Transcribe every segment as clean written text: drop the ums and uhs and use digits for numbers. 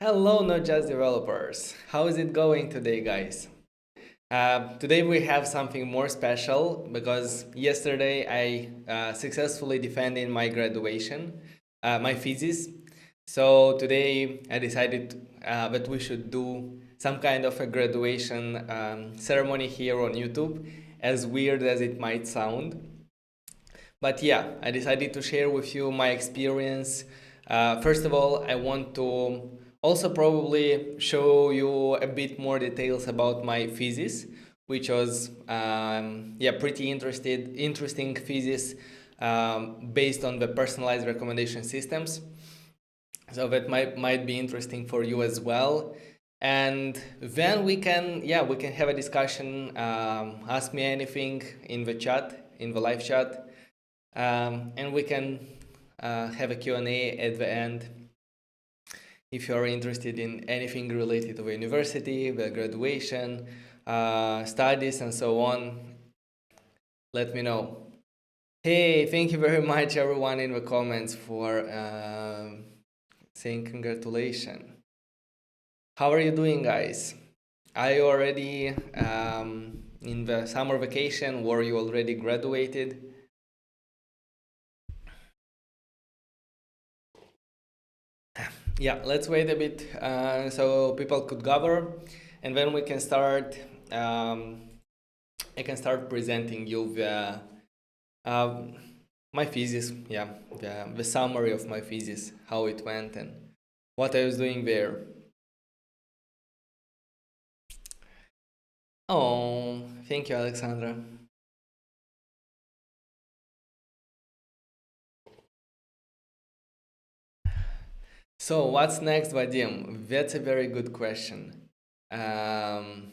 Hello, Notjust developers. How is it going today, guys? Today we have something more special because yesterday I successfully defended my graduation, my thesis. So today I decided that we should do some kind of a graduation ceremony here on YouTube, as weird as it might sound. But yeah, I decided to share with you my experience. First of all, I want to also probably show you a bit more details about my thesis, which was pretty interesting thesis based on the personalized recommendation systems. So that might be interesting for you as well. And then we can have a discussion. Ask me anything in the chat, in the live chat, and we can have a Q&A at the end. If you are interested in anything related to the university, the graduation, studies, and so on, let me know. Hey, thank you very much, everyone in the comments for saying congratulations. How are you doing, guys? Are you already in the summer vacation? Were you already graduated? Yeah, let's wait a bit so people could gather, and then we can start. I can start presenting you my thesis. Yeah, the summary of my thesis, how it went, and what I was doing there. Oh, thank you, Alexandra. So, what's next, Vadim? That's a very good question. Um,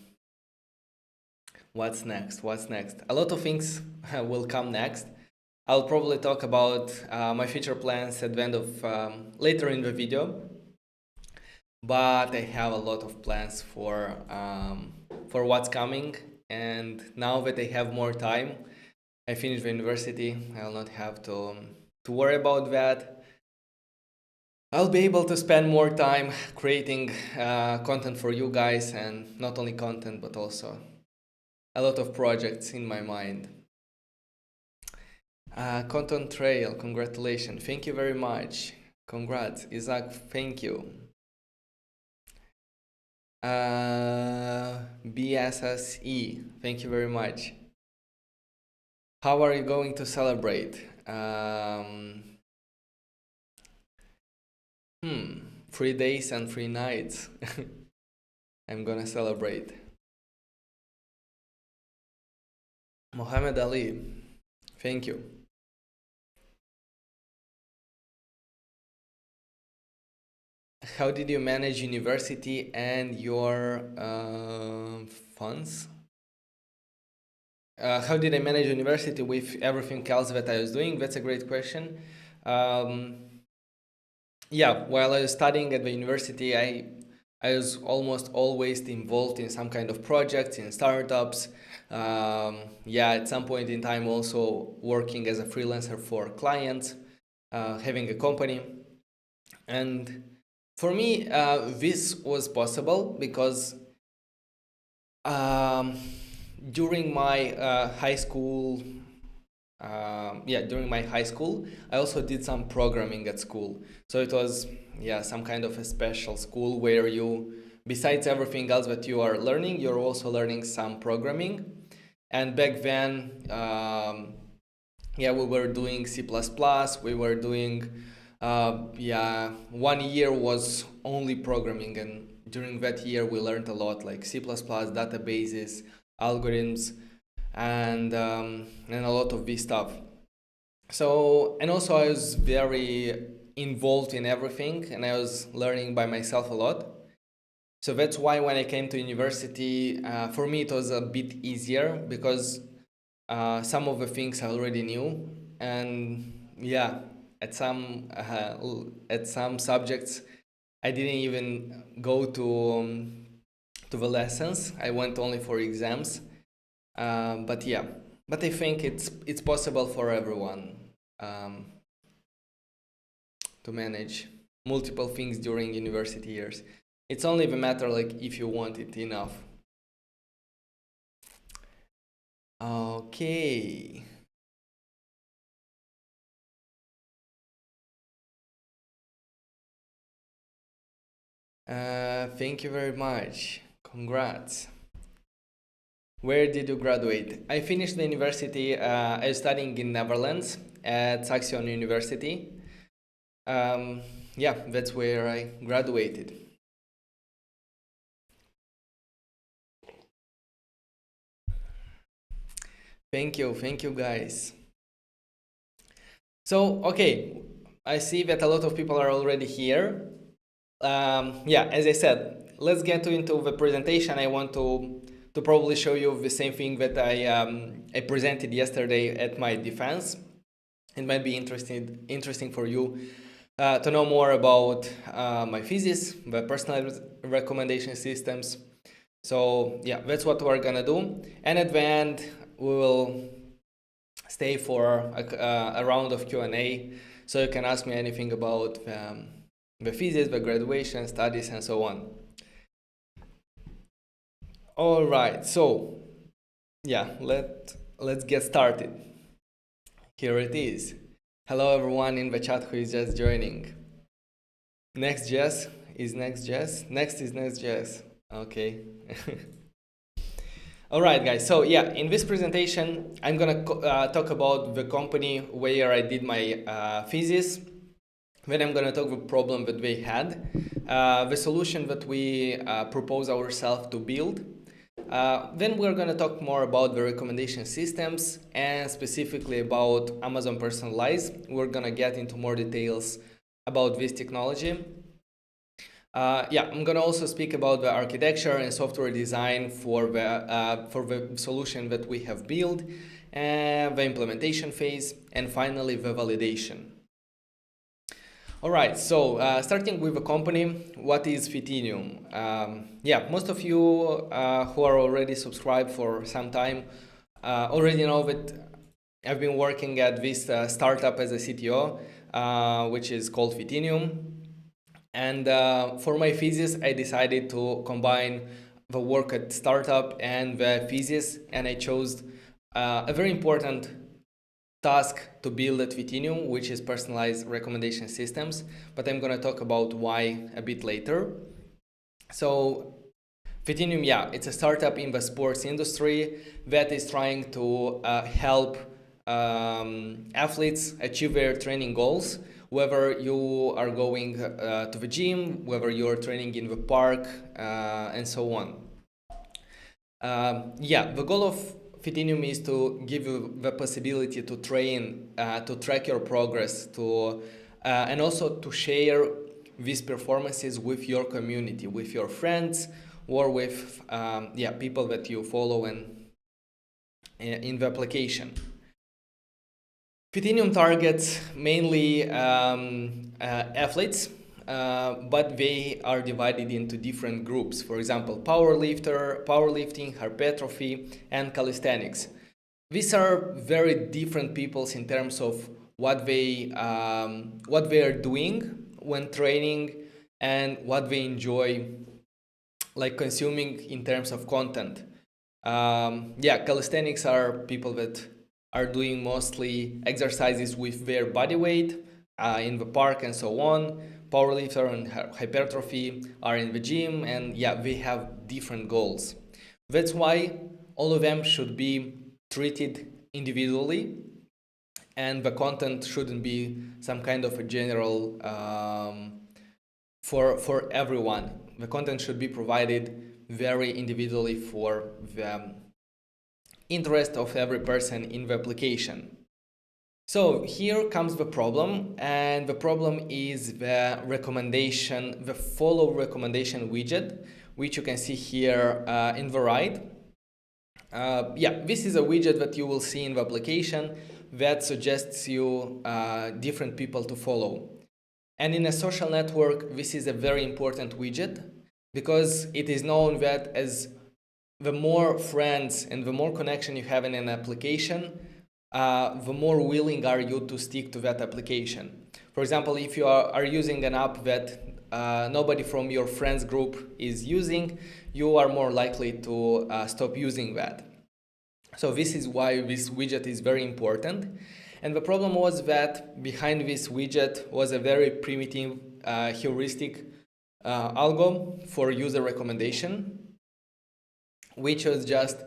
what's next? What's next? A lot of things will come next. I'll probably talk about my future plans at the end of later in the video, but I have a lot of plans for what's coming. And now that I have more time, I finished the university. I'll not have to worry about that. I'll be able to spend more time creating content for you guys, and not only content, but also a lot of projects in my mind. Content Trail, congratulations. Thank you very much. Congrats. Isaac, thank you. BSSE, thank you very much. How are you going to celebrate? 3 days and 3 nights. I'm gonna celebrate. Mohammed Ali, thank you. How did you manage university and your funds? How did I manage university with everything else that I was doing? That's a great question. Yeah, while I was studying at the university, I was almost always involved in some kind of projects, in startups. At some point in time, also working as a freelancer for clients, having a company. And for me, this was possible because during my high school, during my high school, I also did some programming at school. So it was some kind of a special school where you, besides everything else that you are learning, you're also learning some programming. And back then, we were doing C++. We were doing 1 year was only programming, and during that year we learned a lot, like C++, databases, algorithms, and a lot of this stuff. So, and also I was very involved in everything, and I was learning by myself a lot. So that's why when I came to university, for me it was a bit easier because some of the things I already knew, and at some subjects I didn't even go to the lessons. I went only for exams. But I think it's possible for everyone to manage. multiple things during university years. It's only the matter like if you want it enough. Okay. Thank you very much. Congrats. Where did you graduate? I finished the university. I was studying in Netherlands at Saxion University. Yeah, that's where I graduated. Thank you guys. So, okay, I see that a lot of people are already here. Yeah, as I said, let's get into the presentation. I want to probably show you the same thing that I presented yesterday at my defense. It might be interesting for you to know more about my thesis, the personalized recommendation systems. So yeah, that's what we're gonna do. And at the end, we will stay for a round of Q&A, so you can ask me anything about the thesis, the graduation, studies, and so on. All right, so yeah, let's get started. Here it is. Hello everyone in the chat who is just joining. Next.js is Next.js. Next is Next.js. Okay. All right, guys. So yeah, in this presentation, I'm gonna talk about the company where I did my thesis. Then I'm gonna talk the problem that they had, the solution that we propose ourselves to build. Then we're gonna talk more about the recommendation systems and specifically about Amazon Personalize. We're gonna get into more details about this technology. Yeah, I'm gonna also speak about the architecture and software design for the solution that we have built, and the implementation phase, and finally the validation. All right, so starting with the company, what is Fitinium? Yeah, most of you who are already subscribed for some time already know that I've been working at this startup as a CTO, which is called Fitinium. And for my thesis, I decided to combine the work at startup and the thesis, and I chose a very important task to build at Fitinium, which is personalized recommendation systems, but I'm going to talk about why a bit later. So Fitinium, yeah, it's a startup in the sports industry that is trying to help athletes achieve their training goals, whether you are going to the gym, whether you're training in the park, and so on. Yeah, the goal of Fitinium is to give you the possibility to train, to track your progress, and also to share these performances with your community, with your friends, or with yeah, people that you follow and in the application. Fitinium targets mainly athletes, but they are divided into different groups. For example, powerlifting, hypertrophy, and calisthenics. These are very different peoples in terms of what they are doing when training and what they enjoy, like consuming in terms of content. Yeah, calisthenics are people that are doing mostly exercises with their body weight in the park and so on. Powerlifter and hypertrophy are in the gym, and yeah, they have different goals. That's why all of them should be treated individually, and the content shouldn't be some kind of a general for everyone. The content should be provided very individually for the interest of every person in the application. So here comes the problem, and the problem is the recommendation, the follow recommendation widget, which you can see here in the right. Yeah, this is a widget that you will see in the application that suggests you different people to follow. And in a social network, this is a very important widget because it is known that as the more friends and the more connection you have in an application, the more willing are you to stick to that application. For example, if you are using an app that nobody from your friends group is using, you are more likely to stop using that. So this is why this widget is very important. And the problem was that behind this widget was a very primitive heuristic algo for user recommendation, which was just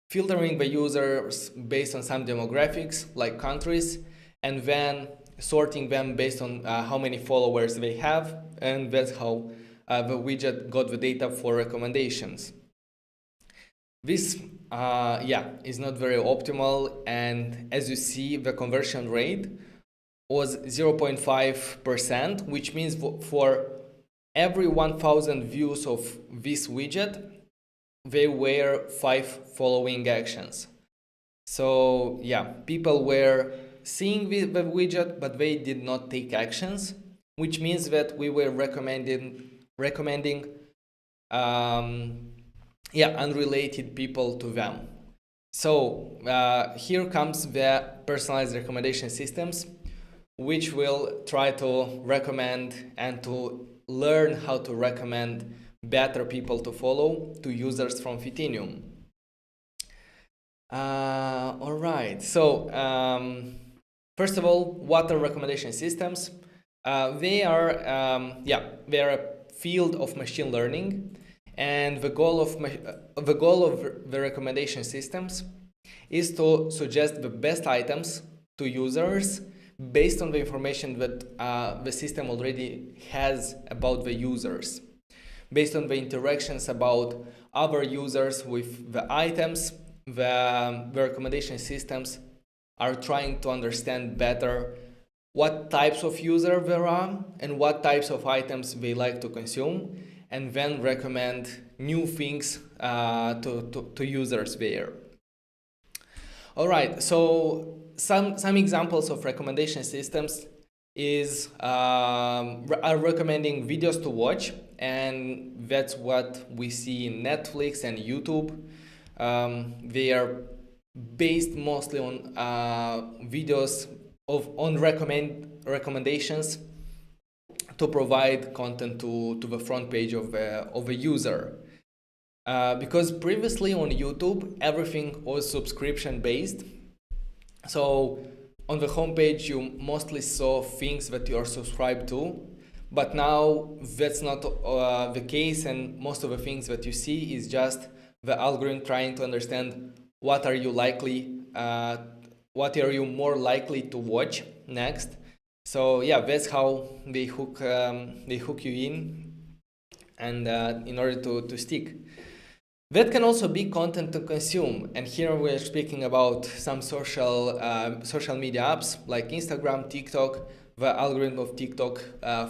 filtering the users based on some demographics like countries, and then sorting them based on how many followers they have, and that's how the widget got the data for recommendations. This is not very optimal, and as you see, the conversion rate was 0.5%, which means for every 1,000 views of this widget, there were 5 following actions. So yeah, people were seeing the widget, but they did not take actions, which means that we were recommending unrelated people to them. So here comes the personalized recommendation systems, which will try to recommend and to learn how to recommend better people to follow to users from Fitinium. All right. So first of all, what are recommendation systems? They are a field of machine learning, and the goal of the recommendation systems is to suggest the best items to users based on the information that the system already has about the users, based on the interactions about other users with the items. The recommendation systems are trying to understand better what types of users there are and what types of items they like to consume, and then recommend new things to users there. All right, so some examples of recommendation systems are recommending videos to watch, and that's what we see in Netflix and YouTube. They are based mostly on videos on recommendations to provide content to the front page of a user. Because previously on YouTube, everything was subscription based. So on the homepage, you mostly saw things that you are subscribed to. But now that's not the case, and most of the things that you see is just the algorithm trying to understand what are you more likely to watch next. So yeah, that's how they hook you in, and in order to stick. That can also be content to consume, and here we're speaking about some social media apps like Instagram, TikTok. The algorithm of TikTok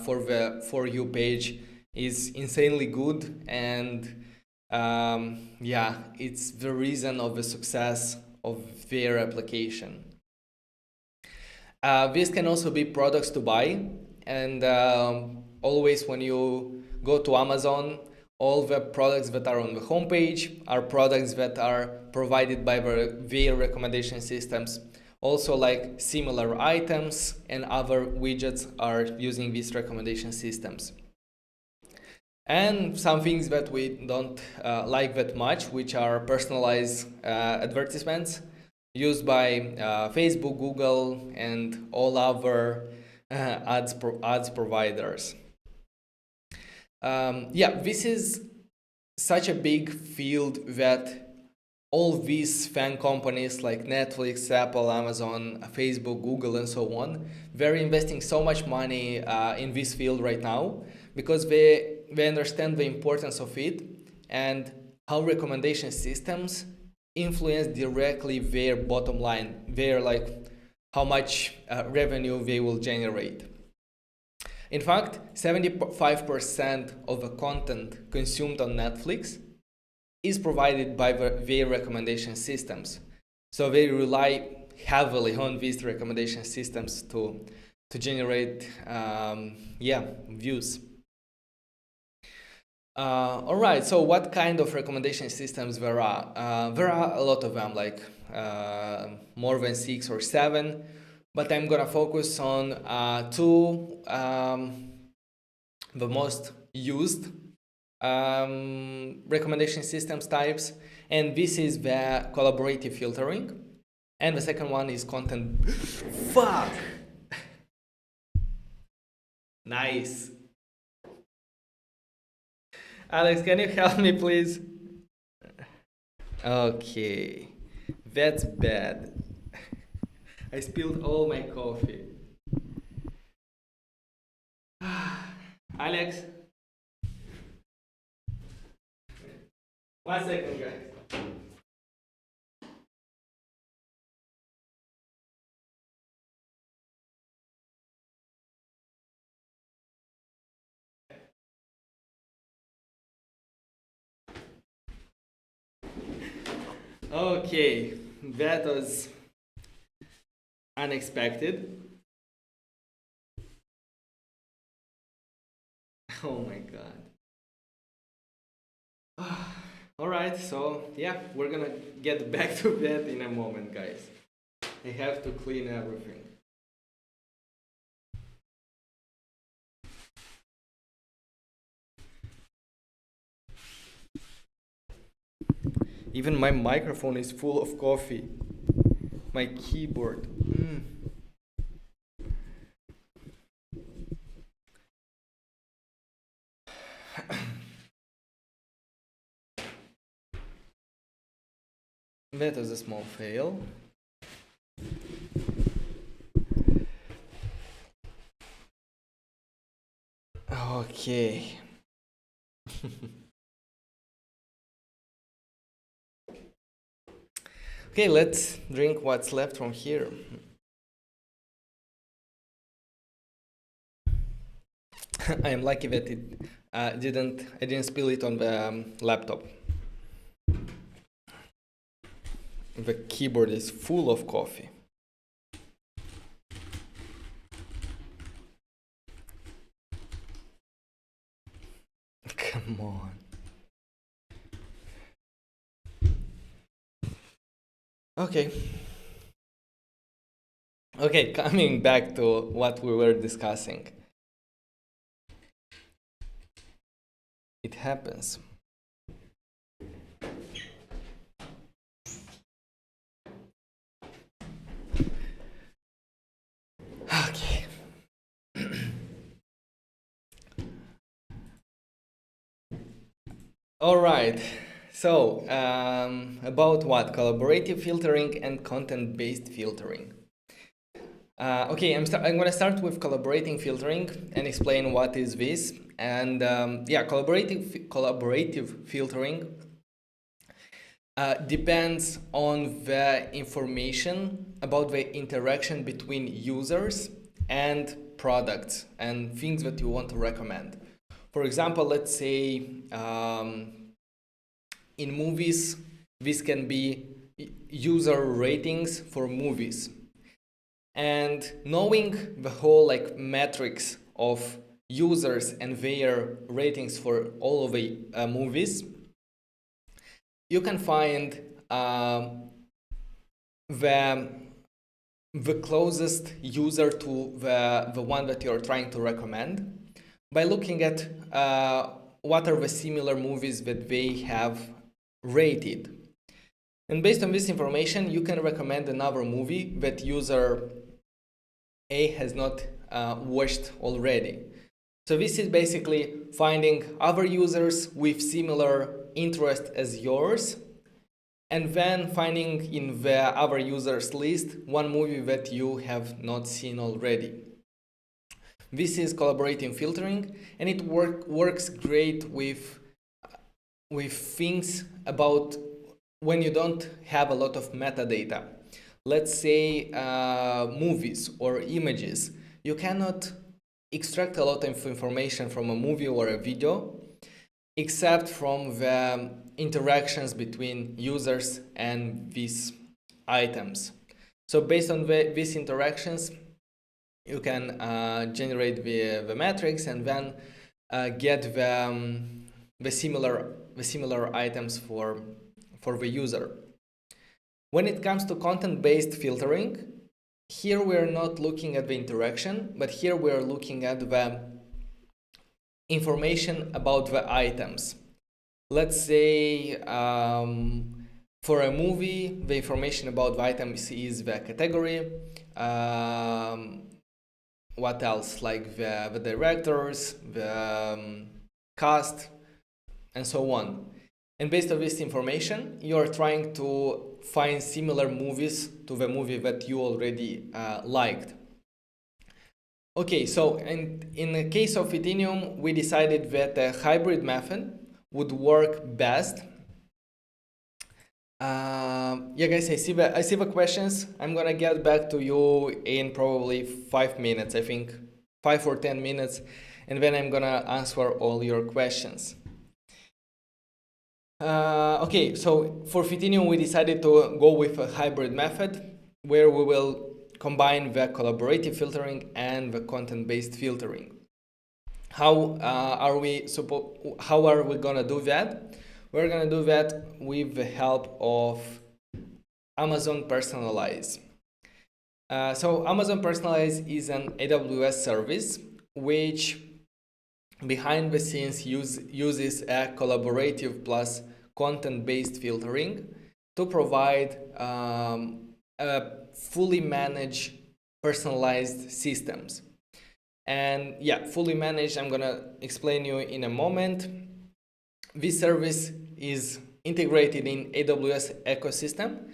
for the For You page is insanely good, and it's the reason of the success of their application. This can also be products to buy, and always when you go to Amazon, all the products that are on the homepage are products that are provided by their recommendation systems. Also, like similar items and other widgets are using these recommendation systems. And some things that we don't like that much, which are personalized advertisements used by Facebook, Google, and all other ads providers. This is such a big field that all these fan companies like Netflix, Apple, Amazon, Facebook, Google, and so on, they're investing so much money in this field right now because they understand the importance of it and how recommendation systems influence directly their bottom line, how much revenue they will generate. In fact, 75% of the content consumed on Netflix is provided by their recommendation systems. So they rely heavily on these recommendation systems to generate views. All right, so what kind of recommendation systems there are? There are a lot of them, like more than 6 or 7. but I'm gonna focus on two the most used recommendation systems types, and this is the collaborative filtering, and the second one is content. Fuck. Nice. Alex, can you help me, please? Okay, that's bad. I spilled all my coffee. Alex? 1 second, guys. Okay, that was unexpected. Oh my god. Alright, so yeah, we're gonna get back to that in a moment, guys. I have to clean everything. Even my microphone is full of coffee. My keyboard. That was a small fail. Okay. Okay, let's drink what's left from here. I am lucky that it I didn't spill it on the laptop. The keyboard is full of coffee. Come on. Okay. Okay, coming back to what we were discussing. It happens. Okay. All right. So, about what? Collaborative filtering and content-based filtering. Okay, I'm going to start with collaborating filtering and explain what is this. And yeah, collaborative filtering depends on the information about the interaction between users and products and things that you want to recommend. For example, let's say in movies, this can be user ratings for movies. And knowing the whole metrics of users and their ratings for all of the movies, you can find the closest user to the one that you're trying to recommend by looking at what are the similar movies that they have rated. And based on this information, you can recommend another movie that user A has not watched already. So this is basically finding other users with similar interest as yours, and then finding in the other users list one movie that you have not seen already. This is collaborating filtering, and it works great with things about when you don't have a lot of metadata. Let's say movies or images. You cannot extract a lot of information from a movie or a video except from the interactions between users and these items. So based on these interactions, you can generate the metrics and then get the similar items for the user. When it comes to content-based filtering, here we're not looking at the interaction, but here we're looking at the information about the items. Let's say for a movie, the information about the items is the category, what else, like the directors, the cast, and so on. And based on this information, you're trying to find similar movies to the movie that you already liked. Okay, so in the case of Ethereum, we decided that a hybrid method would work best. Yeah, guys, I see the questions. I'm gonna get back to you in probably 5 minutes. I think 5 or 10 minutes, and then I'm gonna answer all your questions. Okay, so for Fitinium, we decided to go with a hybrid method where we will combine the collaborative filtering and the content-based filtering. How are we gonna do that? We're gonna do that with the help of Amazon Personalize. So Amazon Personalize is an AWS service which behind the scenes uses a collaborative plus content-based filtering to provide a fully managed personalized systems. And yeah, fully managed, I'm gonna explain you in a moment. This service is integrated in AWS ecosystem,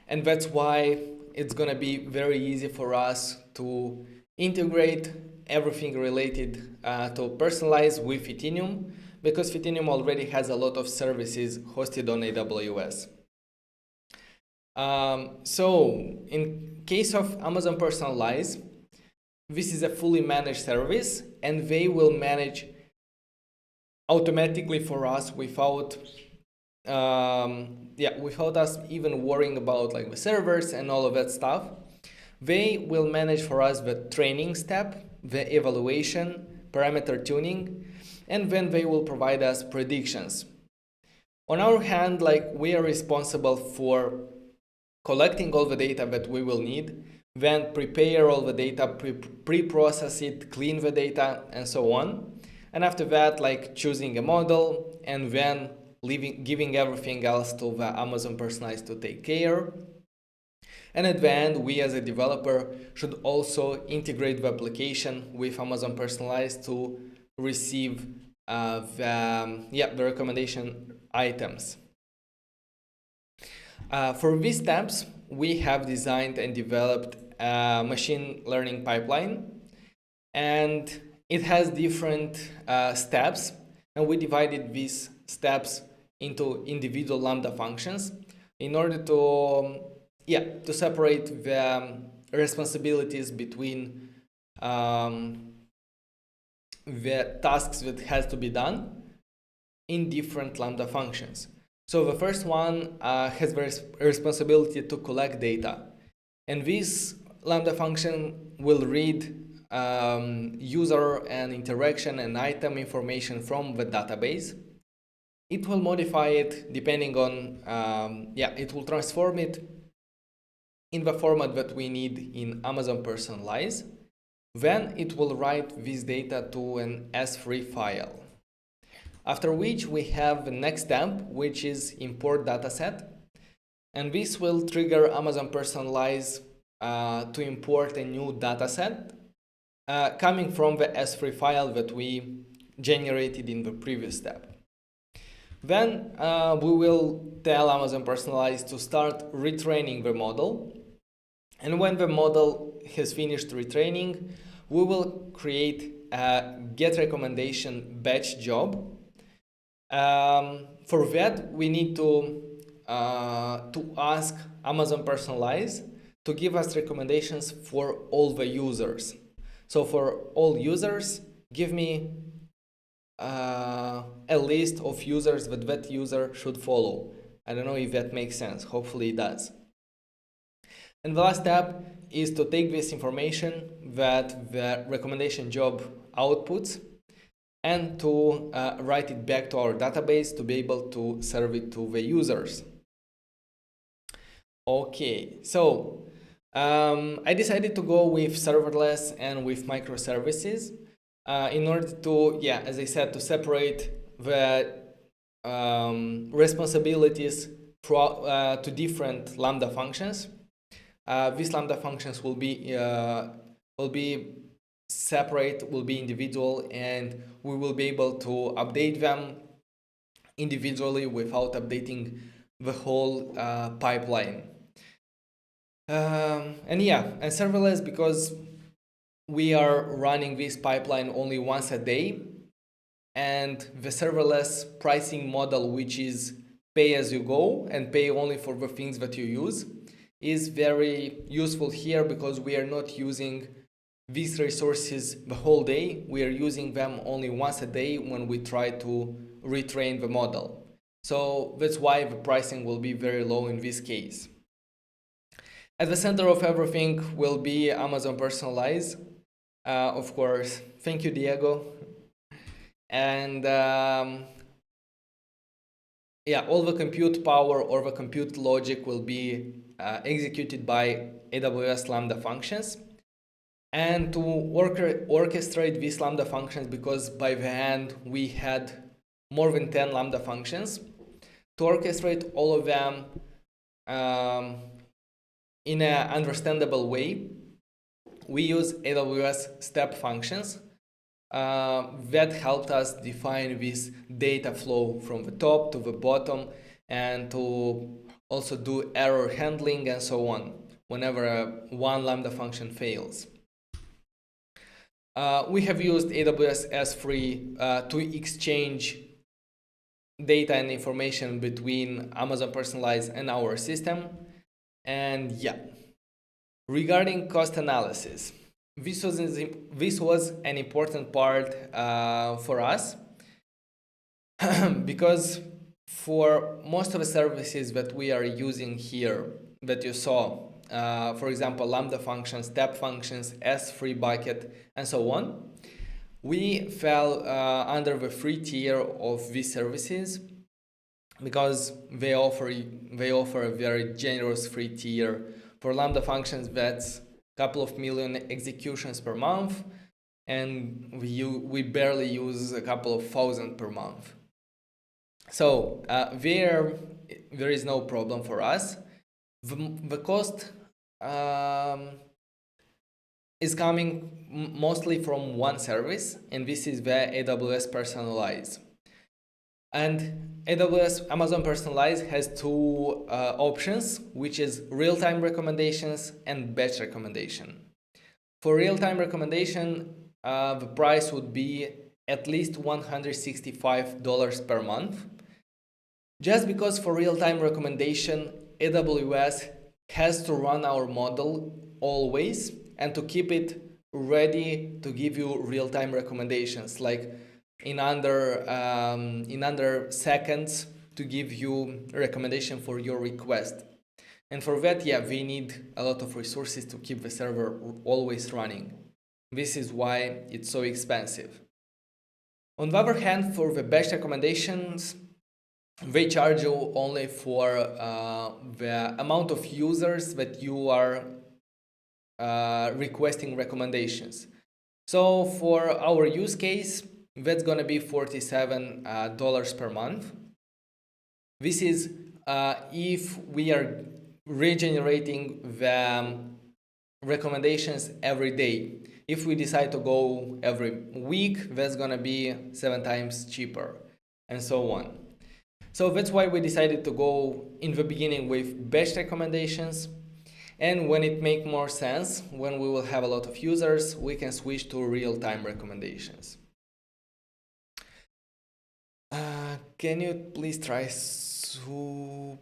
and that's why it's gonna be very easy for us to integrate everything related to Personalize with Ethereum, because Ethereum already has a lot of services hosted on AWS. So in case of Amazon Personalize, this is a fully managed service, and they will manage automatically for us without us even worrying about like the servers and all of that stuff. They will manage for us the training step, the evaluation, parameter tuning, and then they will provide us predictions. On our hand, like, we are responsible for collecting all the data that we will need, then prepare all the data, pre-process it, clean the data, and so on. And after that, like, choosing a model, and then giving everything else to the Amazon Personalize to take care. And at the end, we as a developer should also integrate the application with Amazon Personalize to receive the recommendation items. For these steps, we have designed and developed a machine learning pipeline, and it has different steps, and we divided these steps into individual Lambda functions in order to separate the responsibilities between the tasks that has to be done in different Lambda functions. So the first one has the responsibility to collect data, and this Lambda function will read user and interaction and item information from the database. It will modify it depending on, it will transform it in the format that we need in Amazon Personalize. Then it will write this data to an S3 file. After which we have the next step, which is import dataset. And this will trigger Amazon Personalize to import a new dataset coming from the S3 file that we generated in the previous step. Then we will tell Amazon Personalize to start retraining the model. And when the model has finished retraining, we will create a get recommendation batch job. For that, we need to ask Amazon Personalize to give us recommendations for all the users. So for all users, give me a list of users that user should follow. I don't know if that makes sense. Hopefully it does. And the last step is to take this information that the recommendation job outputs and to write it back to our database to be able to serve it to the users. Okay, so I decided to go with serverless and with microservices in order to, yeah, as I said, to separate the responsibilities to different Lambda functions. These Lambda functions will be separate, will be individual, and we will be able to update them individually without updating the whole pipeline. And serverless, because we are running this pipeline only once a day, and the serverless pricing model, which is pay as you go and pay only for the things that you use, is very useful here because we are not using these resources the whole day. We are using them only once a day when we try to retrain the model. So that's why the pricing will be very low in this case. At the center of everything will be Amazon Personalize. Of course, thank you, Diego. And all the compute power or the compute logic will be executed by AWS Lambda functions. And to orchestrate these Lambda functions, because by the end we had more than 10 Lambda functions, to orchestrate all of them in an understandable way, we use AWS step functions that helped us define this data flow from the top to the bottom, and to also do error handling and so on whenever one Lambda function fails. We have used AWS S3 to exchange data and information between Amazon Personalize and our system. And regarding cost analysis, this was an important part for us because for most of the services that we are using here that you saw, for example, Lambda functions, step functions, S3 bucket, and so on, we fell under the free tier of these services because they offer a very generous free tier. For Lambda functions, that's a couple of million executions per month, and we barely use a couple of thousand per month. So there is no problem for us. The cost is coming mostly from one service, and this is the AWS Personalize. And Amazon Personalize has two options, which is real-time recommendations and batch recommendation. For real-time recommendation, the price would be at least $165 per month. Just because for real-time recommendation, AWS has to run our model always and to keep it ready to give you real-time recommendations, like in under seconds, to give you a recommendation for your request. And for that, we need a lot of resources to keep the server always running. This is why it's so expensive. On the other hand, for the batch recommendations, they charge you only for the amount of users that you are requesting recommendations. So for our use case, that's gonna be $47 per month. This is if we are regenerating the recommendations every day. If we decide to go every week, that's gonna be 7 times cheaper, and so on. So that's why we decided to go in the beginning with batch recommendations. And when it makes more sense, when we will have a lot of users, we can switch to real-time recommendations. Can you please try Supabase?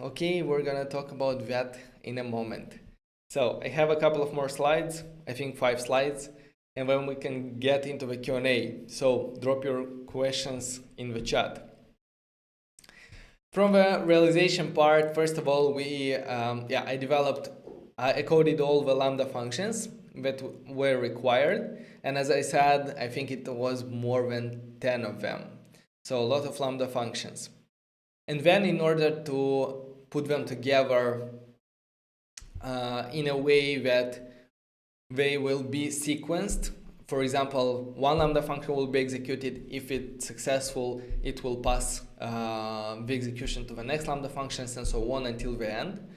Okay, we're gonna talk about that in a moment. So I have a couple of more slides, I think 5 slides, and then we can get into the Q&A. So drop your questions in the chat. From the realization part, first of all, I coded all the Lambda functions that were required. And as I said, I think it was more than 10 of them. So a lot of Lambda functions. And then in order to put them together in a way that they will be sequenced. For example, one Lambda function will be executed. If it's successful, it will pass the execution to the next Lambda functions and so on until the end.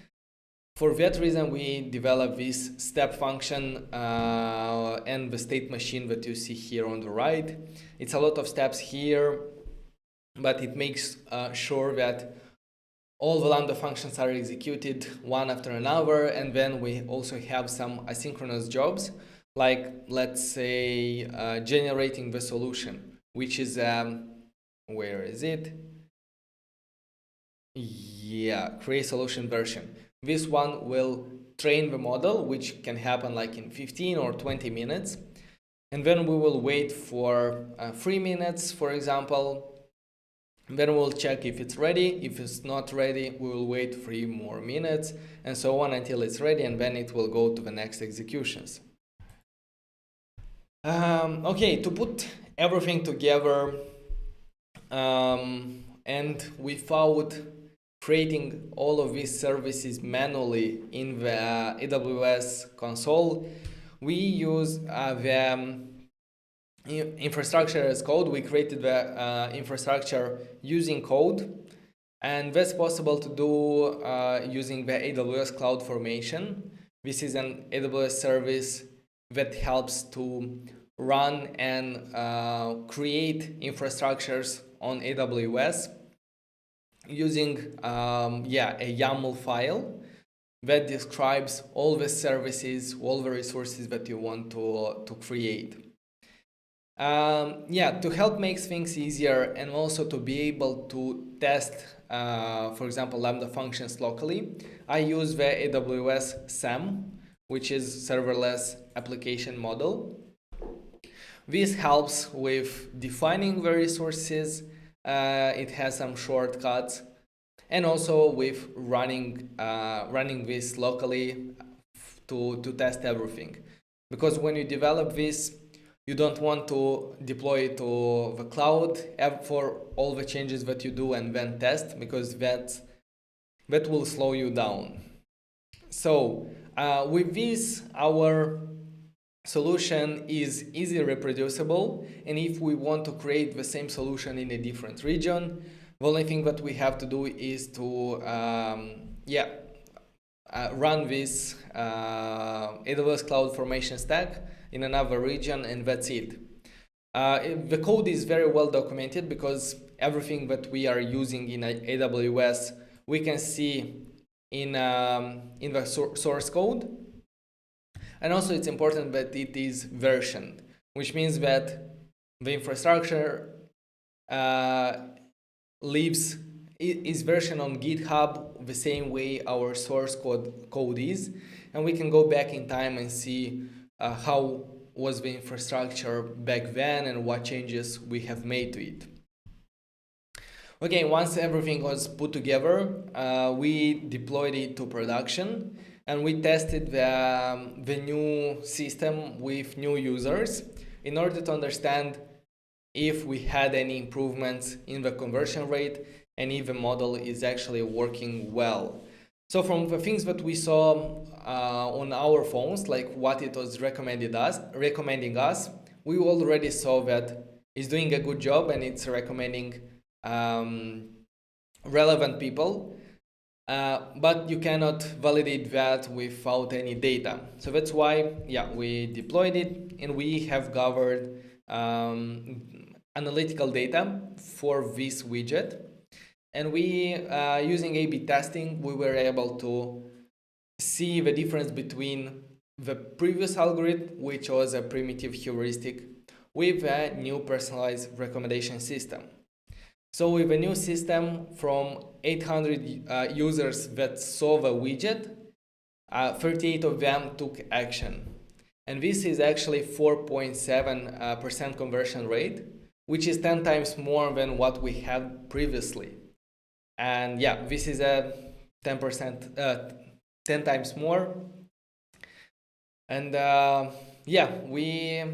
For that reason, we developed this step function and the state machine that you see here on the right. It's a lot of steps here, but it makes sure that all the Lambda functions are executed one after another, and then we also have some asynchronous jobs, like let's say generating the solution, which is where is it? Yeah, create solution version. This one will train the model, which can happen like in 15 or 20 minutes. And then we will wait for 3 minutes, for example. Then we'll check if it's ready. If it's not ready, we will wait 3 more minutes and so on until it's ready, and then it will go to the next executions. Okay, to put everything together and without creating all of these services manually in the AWS console, we use the infrastructure as code. We created the infrastructure using code, and that's possible to do using the AWS Cloud Formation. This is an AWS service that helps to run and create infrastructures on AWS using a YAML file that describes all the services, all the resources that you want to create. To help make things easier and also to be able to test, for example, Lambda functions locally, I use the AWS SAM, which is Serverless Application Model. This helps with defining the resources. It has some shortcuts, and also with running this locally to test everything. Because when you develop this, you don't want to deploy it to the cloud for all the changes that you do and then test, because that will slow you down. So with this, our solution is easily reproducible, and if we want to create the same solution in a different region, the only thing that we have to do is to run this AWS Cloud Formation stack in another region, and that's it. The code is very well documented, because everything that we are using in AWS we can see in the source code. And also it's important that it is versioned, which means that the infrastructure is versioned on GitHub the same way our source code is, and we can go back in time and see how was the infrastructure back then and what changes we have made to it. Okay, once everything was put together, we deployed it to production, and we tested the new system with new users in order to understand if we had any improvements in the conversion rate and if the model is actually working well. So from the things that we saw on our phones, like what it was recommending us, we already saw that it's doing a good job and it's recommending relevant people. But you cannot validate that without any data. So that's why, we deployed it, and we have gathered analytical data for this widget. And we, using A/B testing, we were able to see the difference between the previous algorithm, which was a primitive heuristic, with a new personalized recommendation system. So with a new system, from 800 users that saw the widget, 38 of them took action. And this is actually 4.7% conversion rate, which is 10 times more than what we had previously. And this is a 10 times more. And we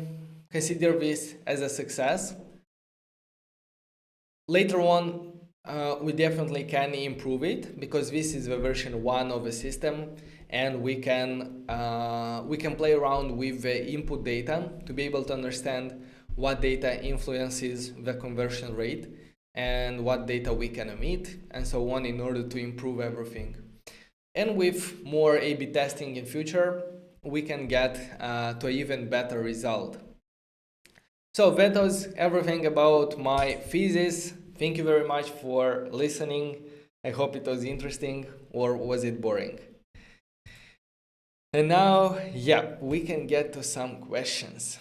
consider this as a success. Later on, we definitely can improve it, because this is the version 1 of the system, and we can play around with the input data to be able to understand what data influences the conversion rate and what data we can omit and so on in order to improve everything. And with more A/B testing in future, we can get to an even better result. So that was everything about my thesis. Thank you very much for listening. I hope it was interesting, or was it boring? And now, yeah, we can get to some questions.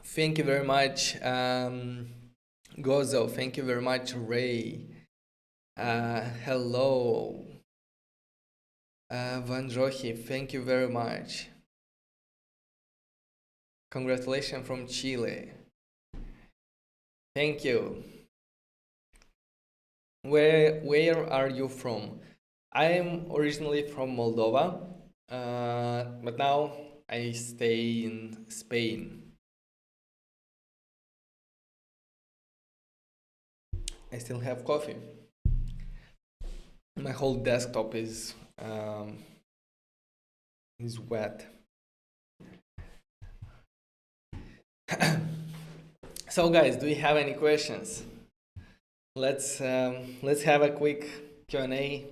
Thank you very much, Gozo. Thank you very much, Ray. Hello. Van Rohi, thank you very much. Congratulations from Chile. Thank you. Where are you from? I am originally from Moldova, but now I stay in Spain. I still have coffee. My whole desktop is wet. So guys, do you have any questions? Let's have a quick Q&A,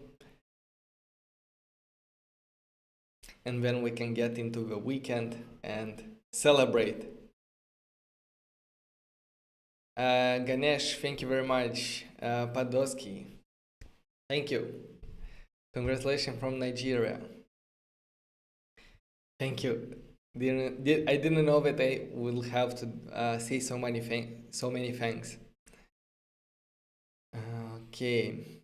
and then we can get into the weekend and celebrate. Ganesh, thank you very much. Padoski, thank you. Congratulations from Nigeria. Thank you. I didn't know that I will have to say so many thanks. Okay.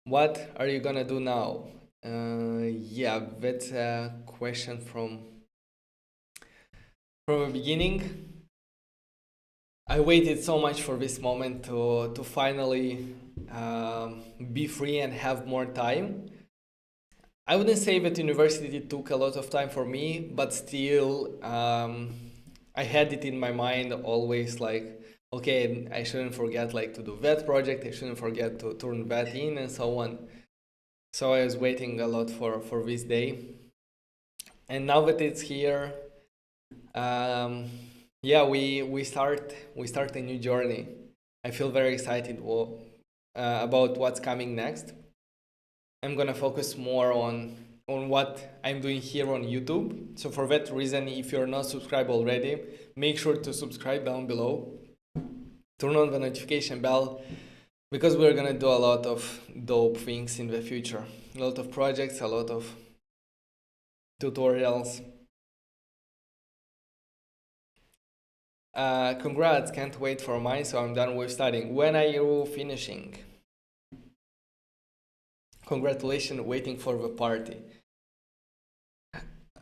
What are you gonna do now? Yeah, that's a question from the beginning. I waited so much for this moment to finally be free and have more time. I wouldn't say that university took a lot of time for me, but still, I had it in my mind always, like, okay, I shouldn't forget like to do that project, I shouldn't forget to turn that in and so on. So I was waiting a lot for this day. And now that it's here, yeah, we start a new journey. I feel very excited about what's coming next. I'm gonna focus more on what I'm doing here on YouTube. So for that reason, if you're not subscribed already, make sure to subscribe down below. Turn on the notification bell, because we're gonna do a lot of dope things in the future. A lot of projects, a lot of tutorials. Congrats, can't wait for mine, so I'm done with studying. When are you finishing? Congratulations, waiting for the party.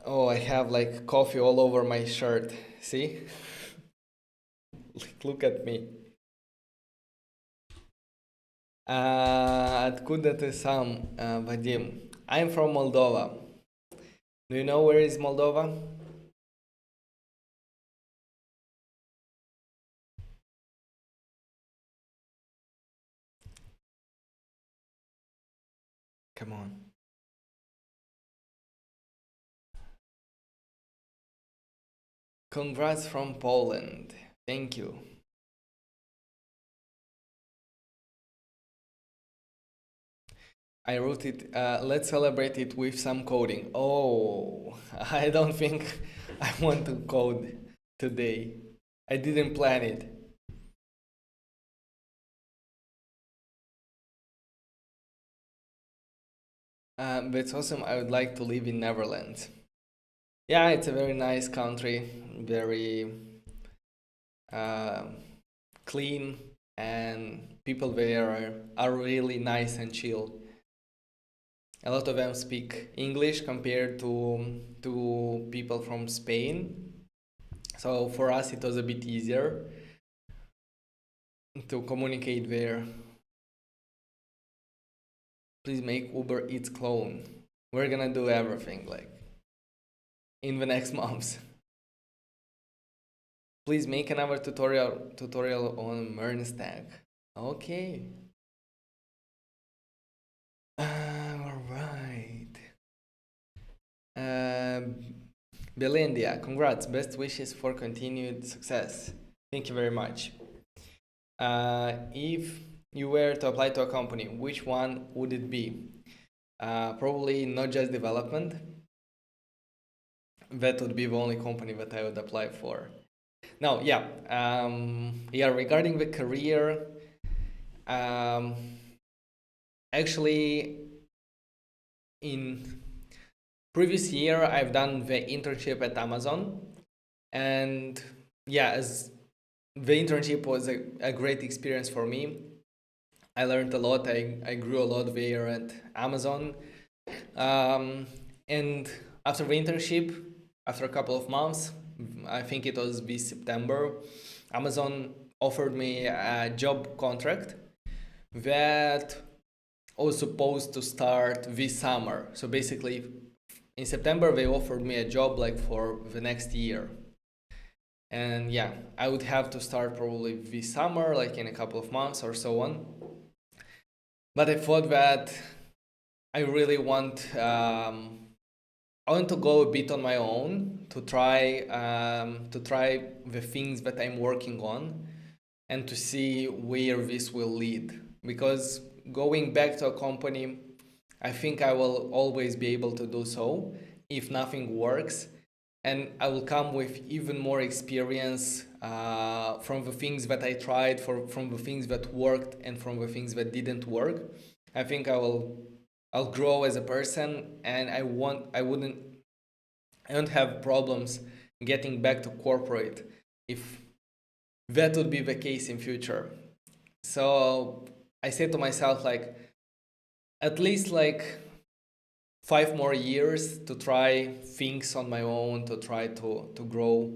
Oh, I have like coffee all over my shirt. See? Look at me. Откуда ты сам, Vadim? I'm from Moldova. Do you know where is Moldova? Come on. Congrats from Poland. Thank you. I wrote it. Let's celebrate it with some coding. Oh, I don't think I want to code today. I didn't plan it. That's awesome. I would like to live in Netherlands. Yeah, it's a very nice country, very clean, and people there are really nice and chill. A lot of them speak English compared to people from Spain. So for us, it was a bit easier to communicate there. Please make Uber Eats clone. We're gonna do everything like in the next months. Please make another tutorial on MERN stack. Okay. All right. Belindia, congrats. Best wishes for continued success. Thank you very much. If you were to apply to a company, which one would it be? Probably not just development. That would be the only company that I would apply for. Now, yeah, regarding the career, actually, in previous year, I've done the internship at Amazon, and yeah, as the internship was a great experience for me. I learned a lot. I grew a lot there at Amazon. And after the internship, after a couple of months, I think it was this September, Amazon offered me a job contract that was supposed to start this summer. So basically, in September, they offered me a job like for the next year. And yeah, I would have to start probably this summer, like in a couple of months or so on. But I thought that I really want I want to go a bit on my own to try the things that I'm working on and to see where this will lead. Because going back to a company, I think I will always be able to do so if nothing works, and I will come with even more experience from the things that I tried, from the things that worked, and from the things that didn't work. I think I'll grow as a person, and I don't have problems getting back to corporate if that would be the case in future. So I said to myself, like, at least like 5 more years to try things on my own, to try to grow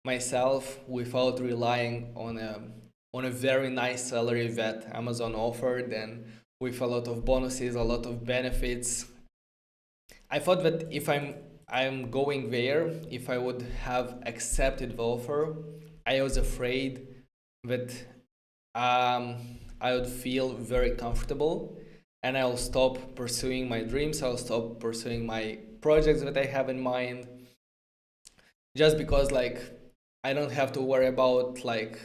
myself without relying on a very nice salary that Amazon offered, and with a lot of bonuses, a lot of benefits. I thought that if I'm going there, if I would have accepted the offer, I was afraid that I would feel very comfortable, and I'll stop pursuing my dreams. I'll stop pursuing my projects that I have in mind, just because like I don't have to worry about like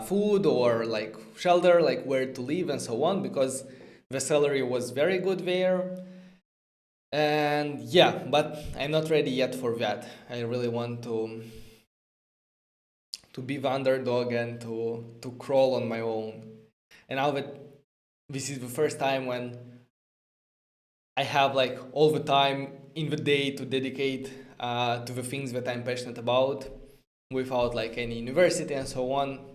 food or like shelter, like where to live and so on, because the salary was very good there. And yeah, but I'm not ready yet for that. I really want to be the underdog and to crawl on my own. And now that this is the first time when I have like all the time in the day to dedicate to the things that I'm passionate about without like any university and so on,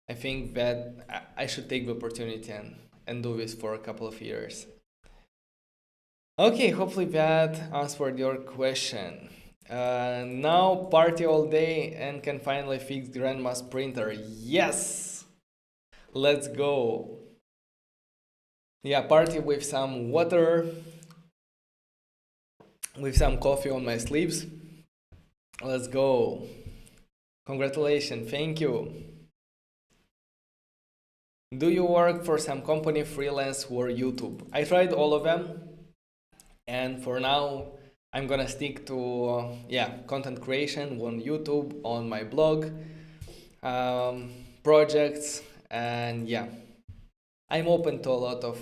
I think that I should take the opportunity and do this for a couple of years. Okay, hopefully that answered your question. Now party all day and can finally fix grandma's printer. Yes! Let's go. Yeah, party with some water, with some coffee on my sleeves. Let's go. Congratulations, thank you. Do you work for some company, freelance, or YouTube? I tried all of them, and for now, I'm gonna stick to content creation on YouTube, on my blog, projects, and yeah, I'm open to a lot of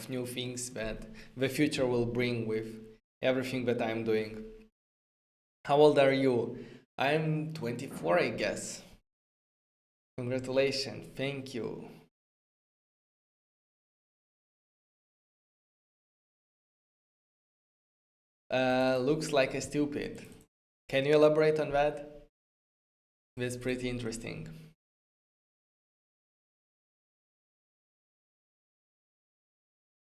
new things that the future will bring with everything that I'm doing. How old are you? I'm 24, I guess. Congratulations, thank you. Looks like a stupid. Can you elaborate on that? That's pretty interesting.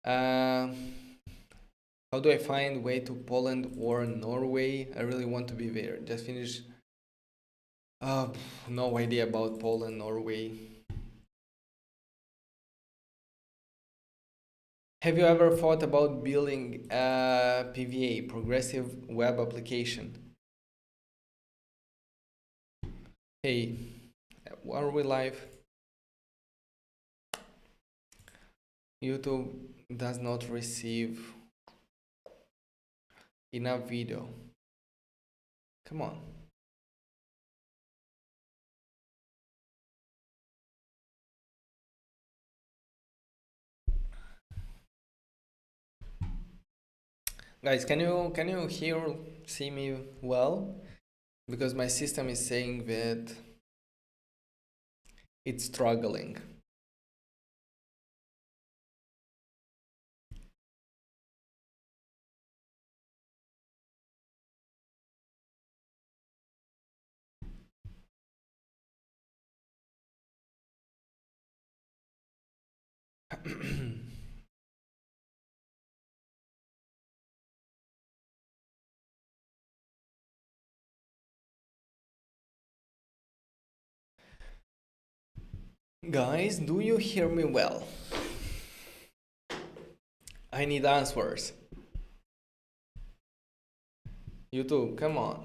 How do I find way to Poland or Norway? I really want to be there. Just finished. No idea about Poland, Norway. Have you ever thought about building a PWA, progressive web application? Hey, are we live? YouTube does not receive enough video. Come on. Guys, can you see me well? Because my system is saying that it's struggling. Guys, do you hear me well? I need answers. YouTube, come on.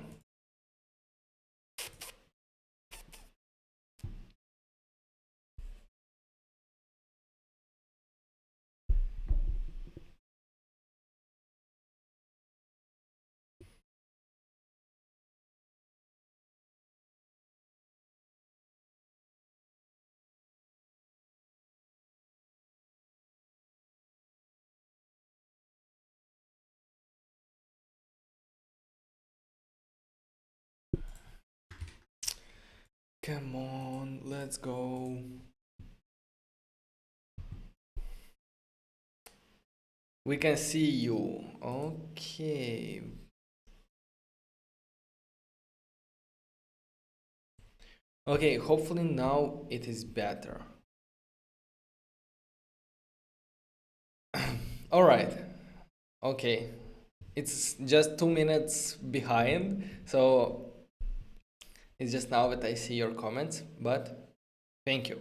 Come on, let's go. We can see you. Okay. Okay, hopefully now it is better. All right. Okay. It's just 2 minutes behind, so it's just now that I see your comments, but thank you.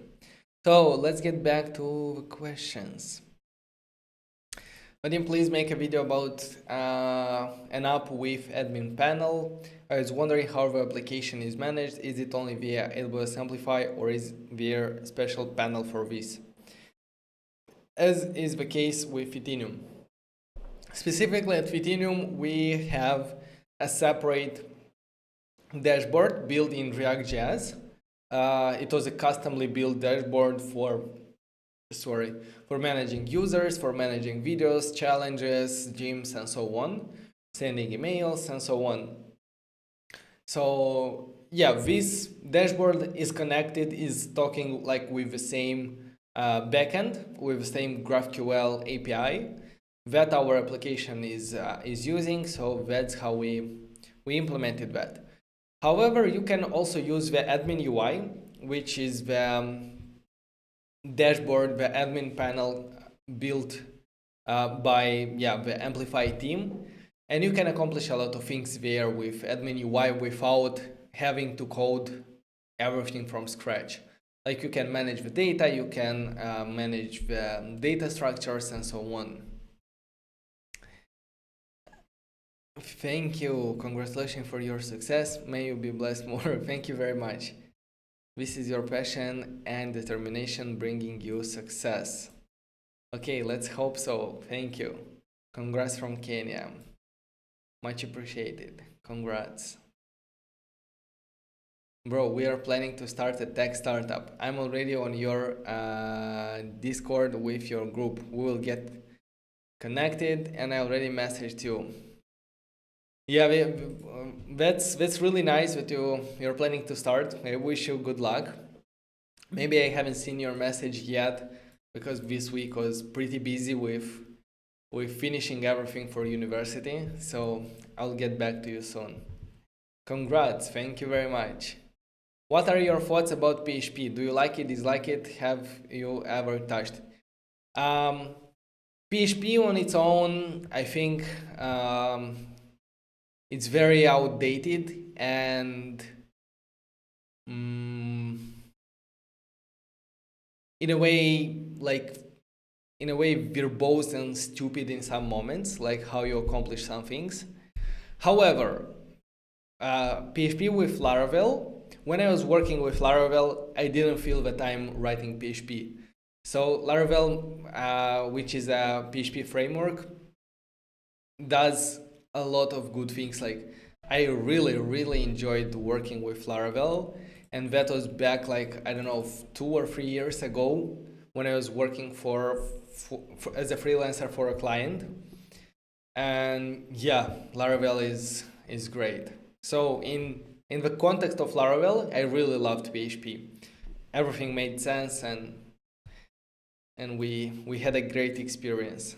So let's get back to the questions. Vadim, please make a video about an app with admin panel. I was wondering how the application is managed. Is it only via AWS Amplify or is there a special panel for this? As is the case with Fitinium. Specifically at Fitinium, we have a separate dashboard built in React.js. It was a customly built dashboard for managing users, for managing videos, challenges, gyms, and so on, sending emails, and so on. So yeah, this dashboard is connected, is talking like with the same backend, with the same GraphQL API that our application is using. So that's how we implemented that. However, you can also use the admin UI, which is the dashboard, the admin panel built by the Amplify team, and you can accomplish a lot of things there with admin UI without having to code everything from scratch. Like you can manage the data, you can manage the data structures, and so on. Thank you. Congratulations for your success. May you be blessed more. Thank you very much. This is your passion and determination bringing you success. Okay, let's hope so. Thank you. Congrats from Kenya. Much appreciated. Congrats. Bro, we are planning to start a tech startup. I'm already on your Discord with your group. We will get connected and I already messaged you. Yeah, that's really nice that you're planning to start. I wish you good luck. Maybe I haven't seen your message yet because this week was pretty busy with finishing everything for university. So I'll get back to you soon. Congrats, thank you very much. What are your thoughts about PHP? Do you like it, dislike it? Have you ever touched? PHP on its own, I think it's very outdated and in a way verbose and stupid in some moments, like how you accomplish some things. However, PHP with Laravel when I was working with Laravel, I didn't feel that I'm writing PHP. So Laravel, which is a PHP framework, does a lot of good things. Like I really enjoyed working with Laravel, and that was back like I don't know 2 or 3 years ago when I was working for as a freelancer for a client. And yeah, Laravel is great. So in the context of Laravel, I really loved PHP. Everything made sense, and we had a great experience.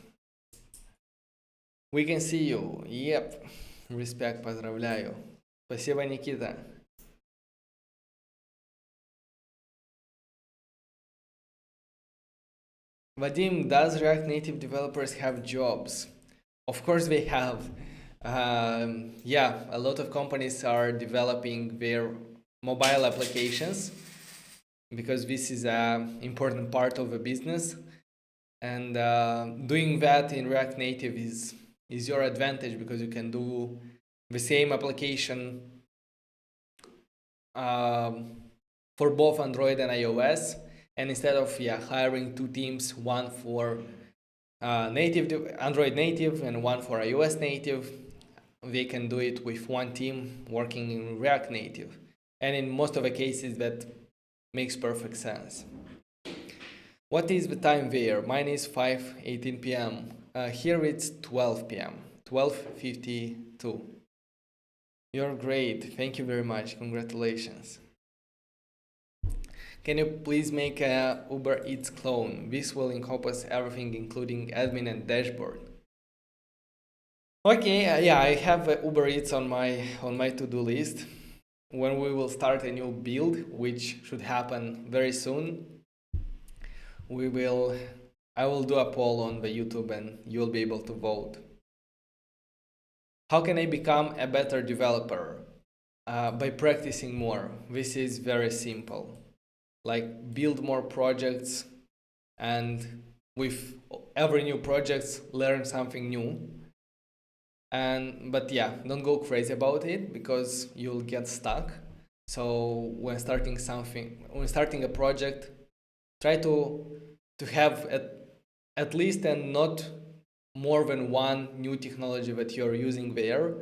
We can see you. Yep. Respect, поздравляю. Спасибо, Никита. Vadim, does React Native developers have jobs? Of course they have. Yeah, a lot of companies are developing their mobile applications because this is an important part of a business. And doing that in React Native is your advantage because you can do the same application for both Android and iOS. And instead of hiring two teams, one for native Android native and one for iOS native, they can do it with one team working in React Native. And in most of the cases, that makes perfect sense. What is the time there? Mine is 5:18 p.m. Here it's 12 p.m. 12:52. You're great. Thank you very much. Congratulations. Can you please make a Uber Eats clone? This will encompass everything, including admin and dashboard. Okay, yeah, I have Uber Eats on my to-do list. When we will start a new build, which should happen very soon, I will do a poll on the YouTube and you'll be able to vote. How can I become a better developer? By practicing more. This is very simple. Like build more projects, and with every new project learn something new. But yeah, don't go crazy about it because you'll get stuck. So when starting a project, try to have at least and not more than one new technology that you're using there,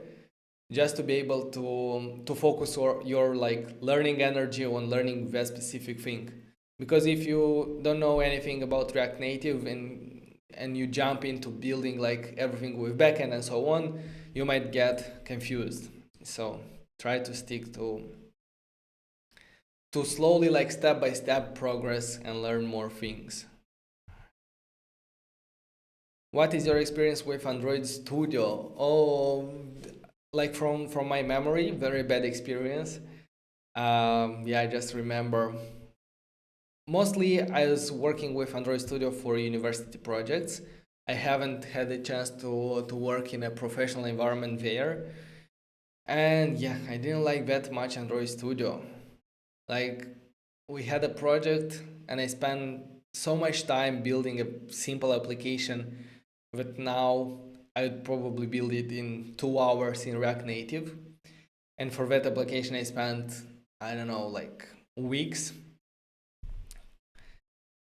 just to be able to focus your like learning energy on learning that specific thing. Because if you don't know anything about React Native and you jump into building like everything with backend and so on, you might get confused. So try to stick to slowly, like step by step progress and learn more things. What is your experience with Android Studio? Oh, like from my memory, very bad experience. Yeah, I just remember. Mostly, I was working with Android Studio for university projects. I haven't had a chance to work in a professional environment there. And yeah, I didn't like that much Android Studio. Like, we had a project and I spent so much time building a simple application that now I would probably build it in 2 hours in React Native. And for that application, I spent, I don't know, like weeks.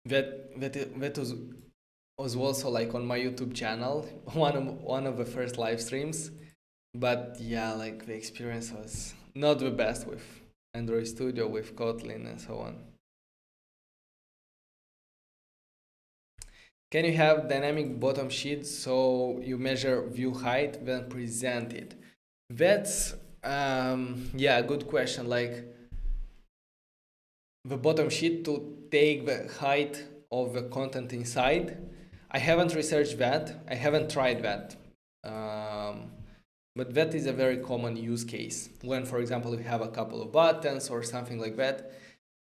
That was also like on my YouTube channel, one of the first live streams. But yeah, like the experience was not the best with Android Studio, with Kotlin and so on. Can you have dynamic bottom sheet so you measure view height then present it? That's yeah, good question. Like the bottom sheet to take the height of the content inside. I haven't researched that. I haven't tried that. But that is a very common use case when, for example, you have a couple of buttons or something like that,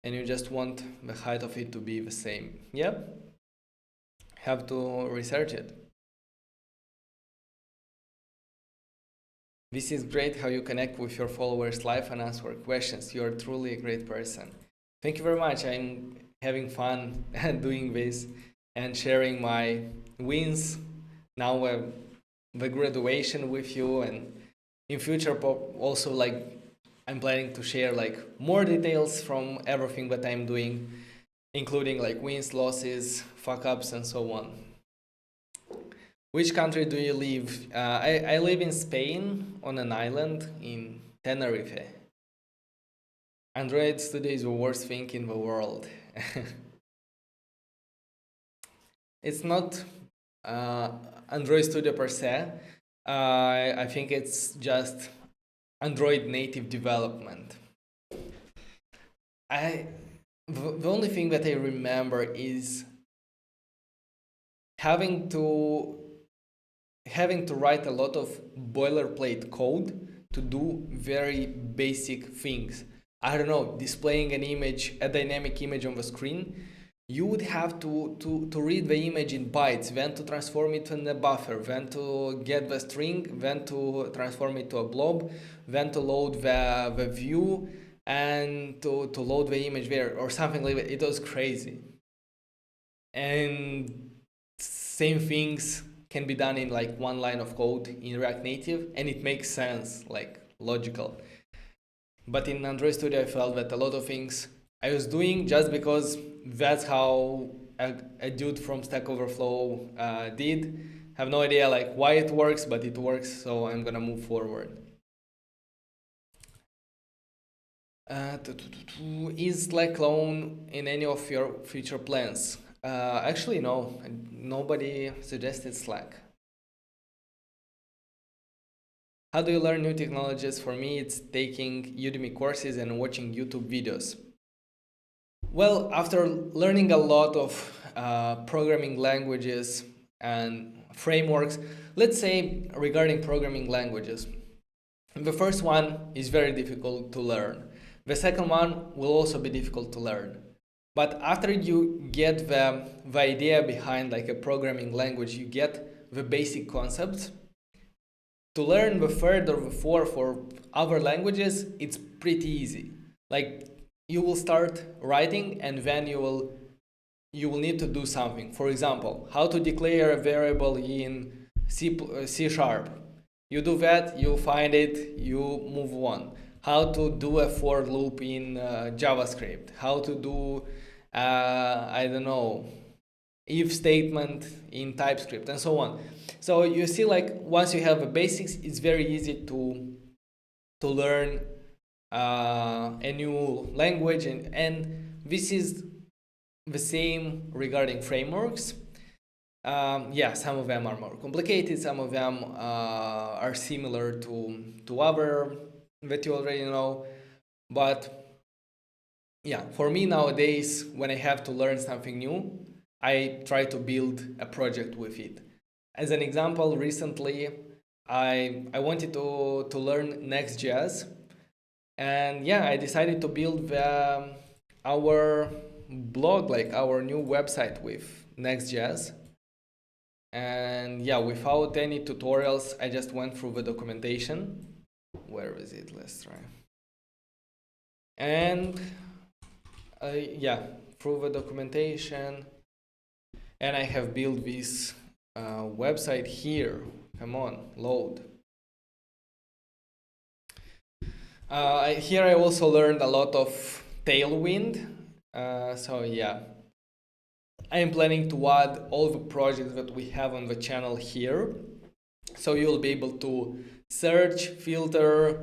and you just want the height of it to be the same. Yep. Have to research it. This is great how you connect with your followers live and answer questions. You are truly a great person. Thank you very much. I'm having fun doing this and sharing my wins. Now the graduation with you, and in future also like I'm planning to share like more details from everything that I'm doing, including like wins, losses, fuck ups, and so on. Which country do you live? I live in Spain on an island in Tenerife. Android Studio is the worst thing in the world. It's not uh, Android Studio per se. I think it's just Android native development. The only thing that I remember is having to write a lot of boilerplate code to do very basic things. I don't know, displaying an image, a dynamic image on the screen. You would have to read the image in bytes, then to transform it in a buffer, then to get the string, then to transform it to a blob, then to load the view, and to load the image there, or something like that. It was crazy. And same things can be done in like one line of code in React Native, and it makes sense, like logical. But in Android Studio, I felt that a lot of things I was doing just because that's how a dude from Stack Overflow did. Have no idea like why it works, but it works, so I'm gonna move forward. Is Slack clone in any of your future plans? Actually, no. Nobody suggested Slack. How do you learn new technologies? For me, it's taking Udemy courses and watching YouTube videos. Well, after learning a lot of programming languages and frameworks, let's say regarding programming languages, the first one is very difficult to learn. The second one will also be difficult to learn. But after you get the idea behind like a programming language, you get the basic concepts. To learn the third or the fourth or other languages, it's pretty easy. Like you will start writing and then you will need to do something. For example, how to declare a variable in C sharp. You do that, you find it, you move on. How to do a for loop in JavaScript. How to do, I don't know, if statement in TypeScript and so on. So you see, like once you have the basics, it's very easy to learn a new language, and this is the same regarding frameworks. Yeah, some of them are more complicated, some of them are similar to other that you already know, but yeah, for me nowadays, when I have to learn something new, I try to build a project with it. As an example, recently I wanted to learn Next.js, and yeah, I decided to build our blog, like our new website with Next.js. And yeah, without any tutorials, I just went through the documentation. Where is it? Let's try. And yeah, through the documentation, and I have built this website here. Come on, load. Here I also learned a lot of Tailwind. So yeah, I am planning to add all the projects that we have on the channel here. So you'll be able to search, filter,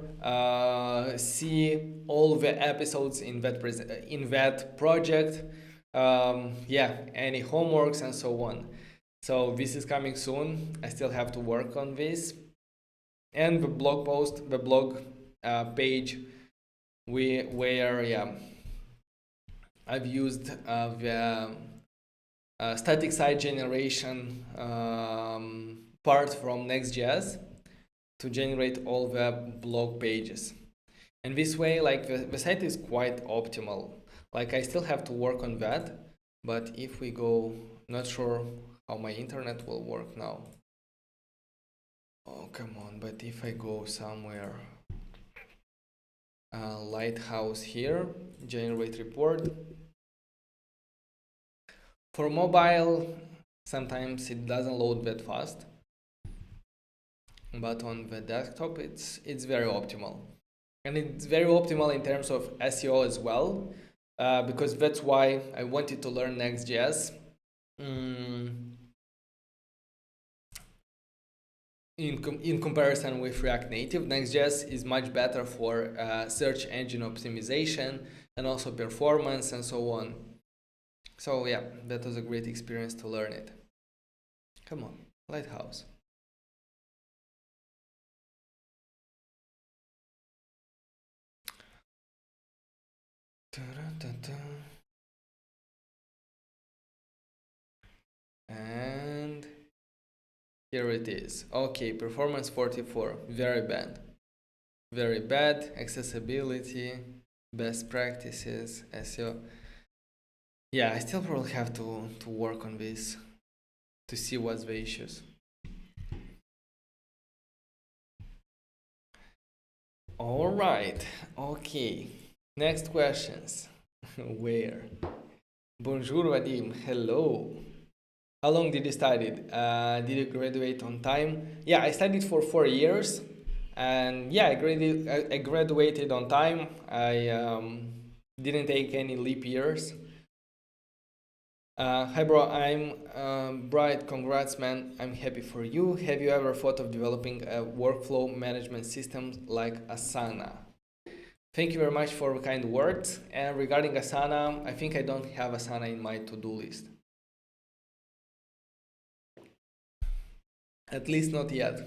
see all the episodes in that project. Yeah, any homeworks and so on. So this is coming soon. I still have to work on this. And the blog post, the blog page, where yeah, I've used the static site generation part from Next.js to generate all the blog pages. And this way, like the site is quite optimal. Like I still have to work on that, but if we go, not sure how my internet will work now. Oh, come on, but if I go somewhere, Lighthouse here, generate report. For mobile, sometimes it doesn't load that fast, but on the desktop, it's very optimal. And it's very optimal in terms of SEO as well, because that's why I wanted to learn Next.js. In comparison with React Native, Next.js is much better for search engine optimization and also performance and so on. So yeah, that was a great experience to learn it. Come on, Lighthouse. And here it is. Okay, performance 44, very bad. Very bad. Accessibility, best practices, SEO. Yeah, I still probably have to work on this to see what's the issues. All right. Okay. Next questions. Where? Bonjour, Vadim. Hello. How long did you study? Did you graduate on time? Yeah, I studied for 4 years, and yeah, I graduated on time. I didn't take any leap years. Hi, bro. I'm Bright. Congrats, man. I'm happy for you. Have you ever thought of developing a workflow management system like Asana? Thank you very much for kind words. And regarding Asana, I think I don't have Asana in my to-do list. At least not yet.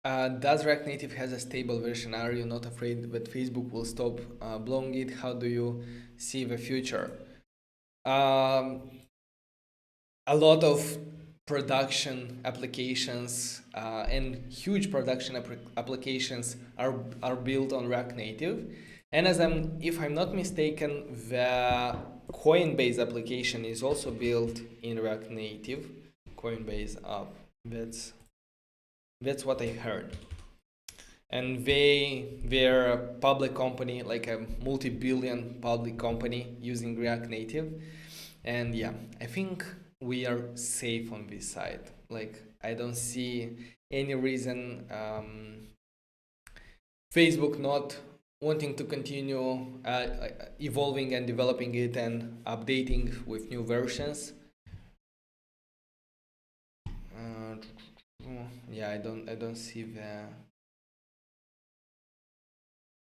Does React Native has a stable version? Are you not afraid that Facebook will stop blowing it? How do you see the future? A lot of production applications and huge production applications are built on React Native. And if I'm not mistaken, the Coinbase application is also built in React Native. Coinbase app. That's what I heard. And they're a public company, like a multi-billion public company using React Native. And yeah, I think we are safe on this side. Like, I don't see any reason Facebook not wanting to continue evolving and developing it and updating with new versions. Yeah, I don't see the.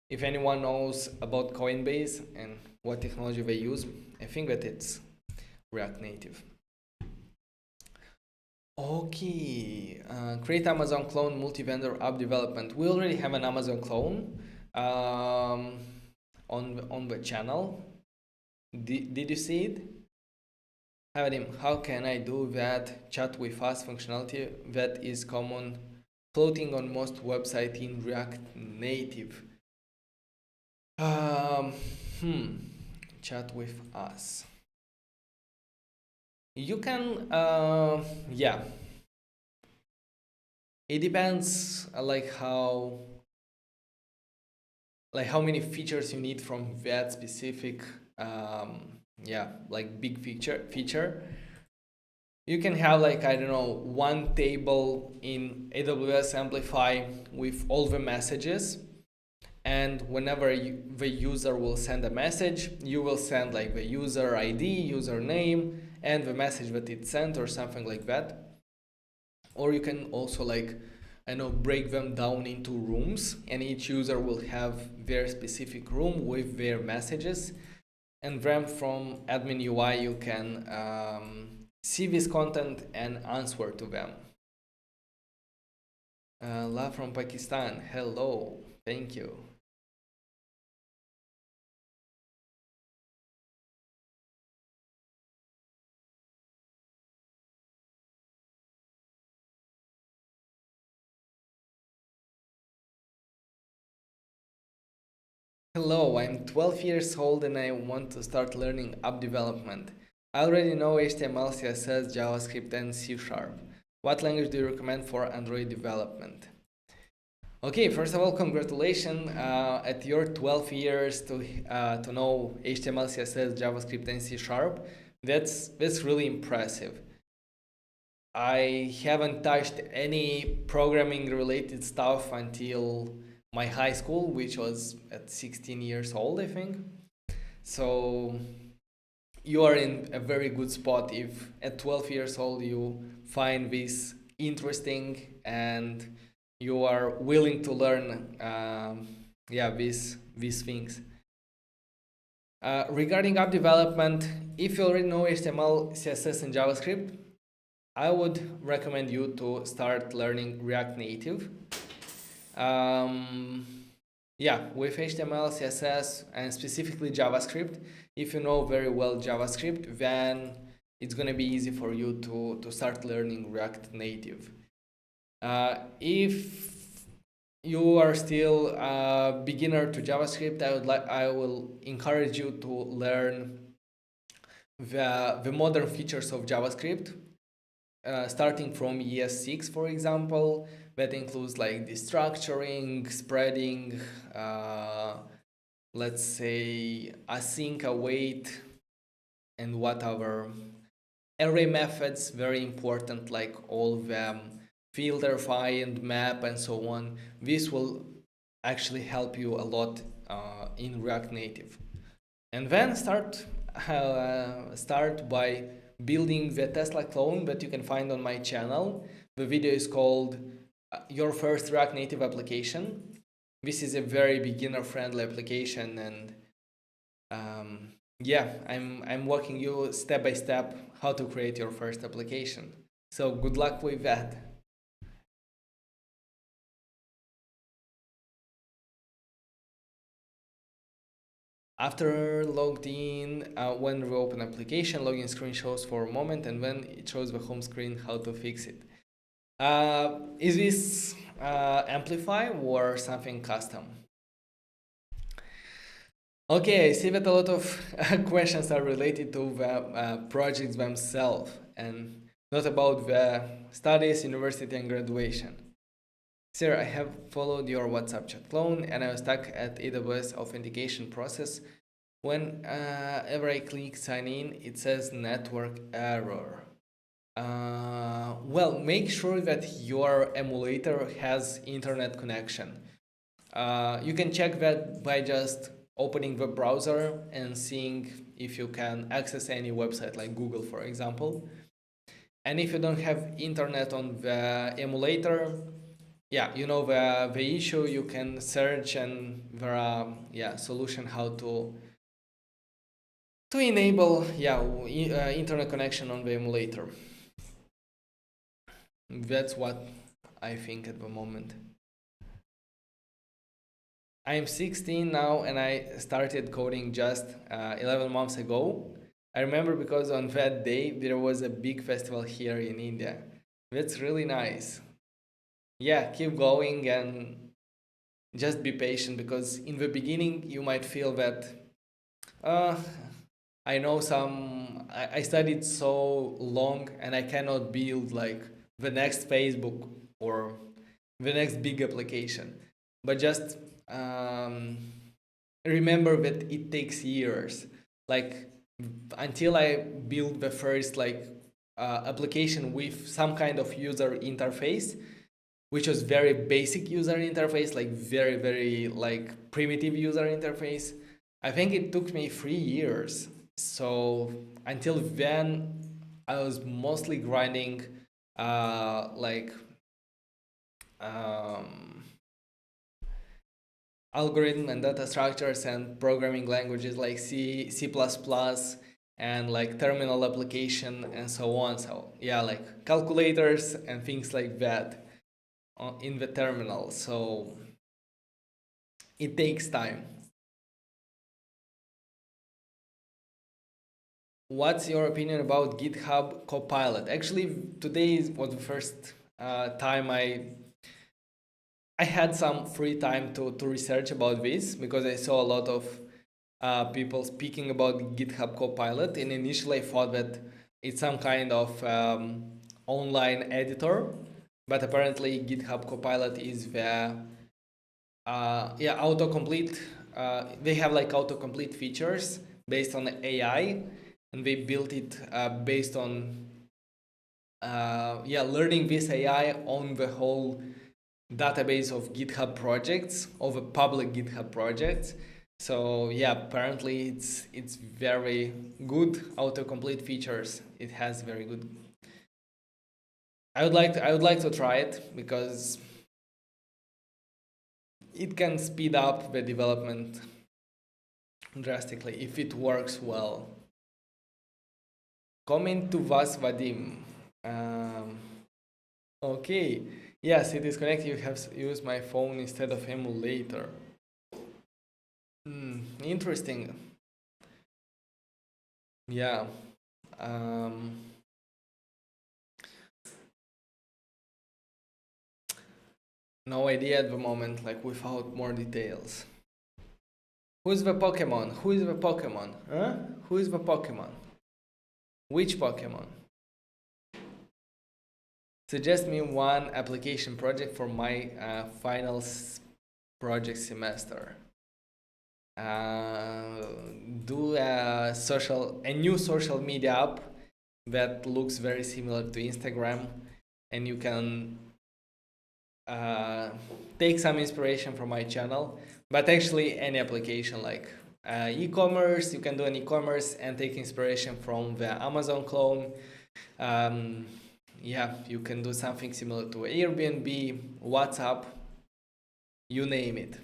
If anyone knows about Coinbase and what technology they use, I think that it's React Native. Okay, create Amazon clone multi-vendor app development. We already have an Amazon clone on the channel. Did you see it? Vadim, how can I do that chat with us functionality that is common floating on most websites in React Native? Chat with us. You can, yeah. It depends, like how many features you need from that specific, yeah, like big feature. You can have, like, I don't know, one table in AWS Amplify with all the messages, and whenever the user will send a message, you will send like the user ID, username, and the message that it sent or something like that. Or you can also, like, I know, break them down into rooms, and each user will have their specific room with their messages. And then from admin UI, you can see this content and answer to them. Love from Pakistan. Hello. Thank you. Hello, I'm 12 years old and I want to start learning app development. I already know HTML, CSS, JavaScript, and C#. What language do you recommend for Android development? Okay, first of all, congratulations at your 12 years to know HTML, CSS, JavaScript, and C#. That's really impressive. I haven't touched any programming related stuff until my high school, which was at 16 years old, I think. So you are in a very good spot if at 12 years old you find this interesting and you are willing to learn yeah, these things. Regarding app development, if you already know HTML, CSS, and JavaScript, I would recommend you to start learning React Native. Um, yeah, with HTML, CSS, and specifically JavaScript, if you know very well JavaScript, then it's going to be easy for you to start learning React Native. If you are still a beginner to JavaScript, I will encourage you to learn the modern features of JavaScript, starting from ES6, for example. That includes like destructuring, spreading, let's say async, await, and whatever. Array methods, very important, like all of them, filter, find, map, and so on. This will actually help you a lot in React Native. And then start by building the Tesla clone that you can find on my channel. The video is called Your First React Native Application. This is a very beginner friendly application, and yeah, I'm walking you step by step how to create your first application. So good luck with that. After logged in, when we open application, login screen shows for a moment, and when it shows the home screen, how to fix it. Is this Amplify or something custom? Okay, I see that a lot of questions are related to the projects themselves and not about the studies, university, and graduation. Sir, I have followed your WhatsApp chat clone and I was stuck at AWS authentication process. Whenever I click sign in, it says network error. Well, make sure that your emulator has internet connection. You can check that by just opening the browser and seeing if you can access any website like Google, for example. And if you don't have internet on the emulator, yeah, you know the issue, you can search and there are solution how to enable internet connection on the emulator. That's what I think at the moment. I'm 16 now and I started coding just 11 months ago. I remember because on that day there was a big festival here in India. That's really nice. Yeah, keep going and just be patient, because in the beginning you might feel that I know I studied so long and I cannot build like the next Facebook or the next big application. But just remember that it takes years. Like until I build the first application with some kind of user interface, which was very basic user interface, like very like primitive user interface. I think it took me 3 years. So until then, I was mostly grinding like algorithm and data structures and programming languages like C, C++, and like terminal application and so on. So yeah, like calculators and things like that in the terminal. So it takes time. What's your opinion about GitHub Copilot? Actually, today was the first time I had some free time to research about this, because I saw a lot of people speaking about GitHub Copilot, and initially I thought that it's some kind of online editor, but apparently GitHub Copilot is the autocomplete. They have like autocomplete features based on AI, and they built it based on learning this AI on the whole database of GitHub projects, of a public GitHub projects. So yeah, apparently it's very good autocomplete features. It has very good. I would like to try it because it can speed up the development drastically if it works well. Comment to вас, Vadim. Okay. Yes, it is correct. You have used my phone instead of emulator. Interesting. Yeah. No idea at the moment, like without more details. Who's the Pokemon? Who is the Pokemon? Huh? Who is the Pokemon? Which Pokemon? Suggest me one application project for my final project semester. Do a new social media app that looks very similar to Instagram, and you can take some inspiration from my channel, but actually any application like e-commerce, you can do an e-commerce and take inspiration from the Amazon clone. Yeah, you can do something similar to Airbnb, WhatsApp, you name it.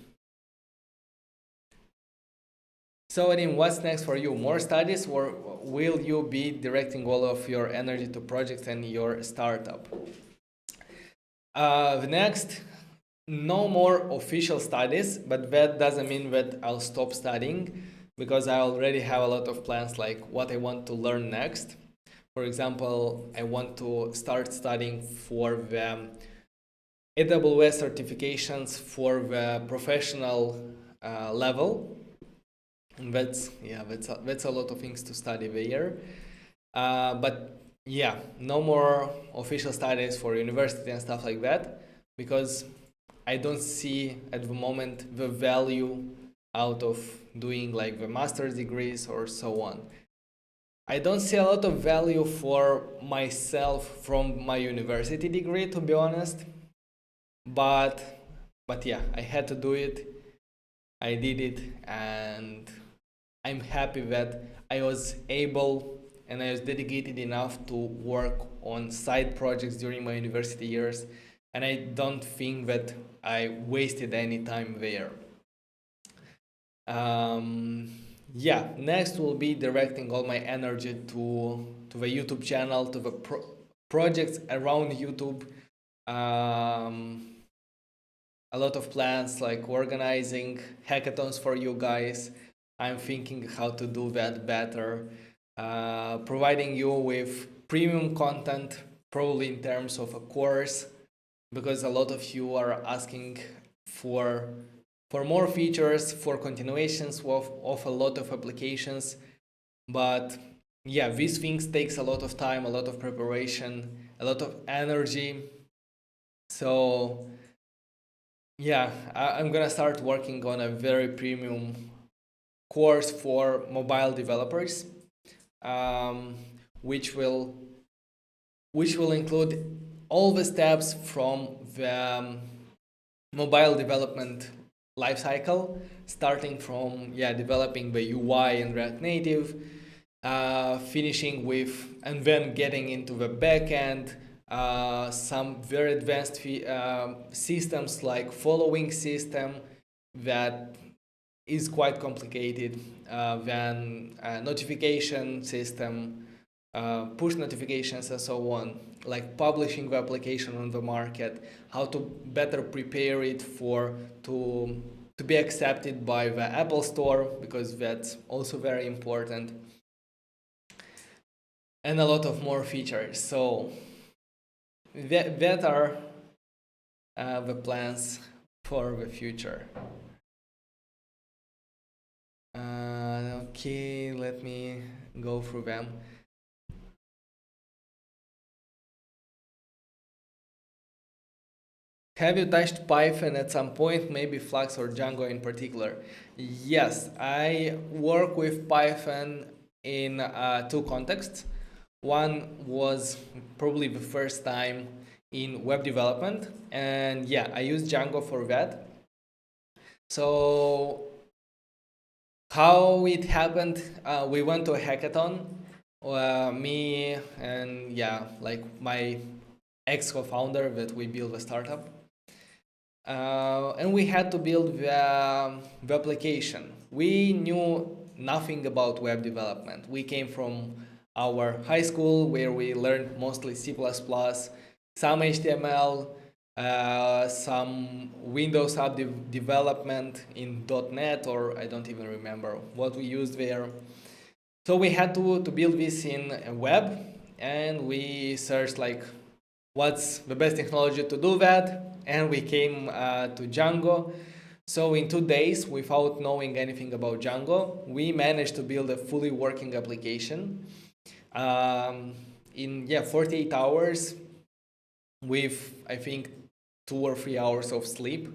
So Vadim, what's next for you? More studies, or will you be directing all of your energy to projects and your startup? The next, no more official studies, but that doesn't mean that I'll stop studying, because I already have a lot of plans, like what I want to learn next. For example, I want to start studying for the AWS certifications for the professional level. And that's a lot of things to study there. But yeah, no more official studies for university and stuff like that, because I don't see at the moment the value out of doing like the master's degrees or so on. I don't see a lot of value for myself from my university degree, to be honest. But yeah, I had to do it. I did it, and I'm happy that I was able and I was dedicated enough to work on side projects during my university years, and I don't think that I wasted any time there. Yeah, next will be directing all my energy to the YouTube channel, to the projects around YouTube. A lot of plans, like organizing hackathons for you guys. I'm thinking how to do that better. Providing you with premium content, probably in terms of a course, because a lot of you are asking for more features, for continuations of a lot of applications. But yeah, these things takes a lot of time, a lot of preparation, a lot of energy. So yeah, I'm gonna start working on a very premium course for mobile developers, which will include all the steps from the mobile development lifecycle, starting from developing the UI in React Native, finishing with, and then getting into the backend, some very advanced systems like following system that is quite complicated, then notification system, push notifications and so on, like publishing the application on the market, how to better prepare it to be accepted by the Apple Store, because that's also very important, and a lot of more features. So that are the plans for the future. Okay, let me go through them. Have you touched Python at some point, maybe Flux or Django in particular? Yes, I work with Python in two contexts. One was probably the first time in web development, and yeah, I used Django for that. So how it happened, we went to a hackathon, me and yeah, like my ex co-founder that we built a startup, and we had to build the application. We knew nothing about web development. We came from our high school where we learned mostly C++, some HTML, some Windows app development in .NET, or I don't even remember what we used there. So we had to build this in a web, and we searched like what's the best technology to do that, and we came to Django. So in 2 days, without knowing anything about Django, we managed to build a fully working application in 48 hours with I think 2 or 3 hours of sleep.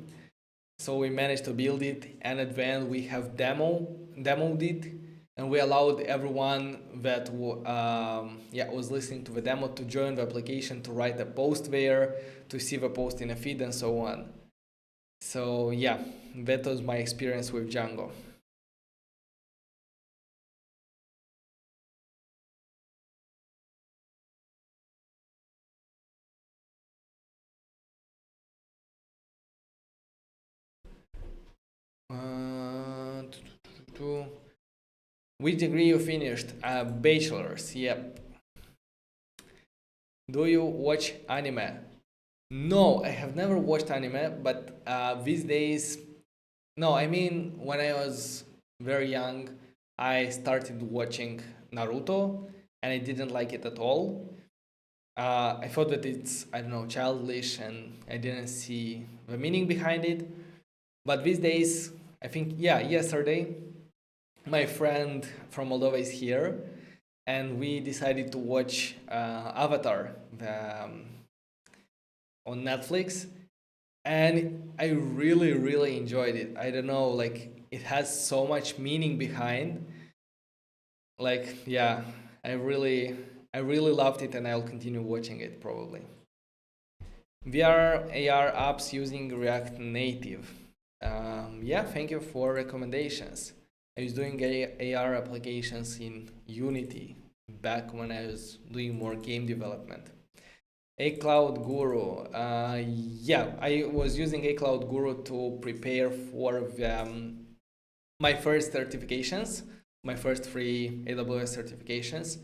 So we managed to build it, and at the end we have demoed it, and we allowed everyone that was listening to the demo to join the application, to write a post there, to see the post in a feed, and so on. So yeah, that was my experience with Django. Uh, Which degree you finished? Bachelor's. Yep. Do you watch anime? No, I have never watched anime, but these days, no, I mean, when I was very young, I started watching Naruto, and I didn't like it at all. I thought that it's, I don't know, childish, and I didn't see the meaning behind it. But these days, I think, yeah, yesterday, my friend from Moldova is here, and we decided to watch Avatar on Netflix, and I really, really enjoyed it. I don't know, like it has so much meaning behind. Like, yeah, I really loved it, and I'll continue watching it probably. VR AR apps using React Native. Yeah, thank you for recommendations. I was doing AR applications in Unity back when I was doing more game development. A Cloud Guru. Yeah, I was using A Cloud Guru to prepare for my first certifications, my first three AWS certifications.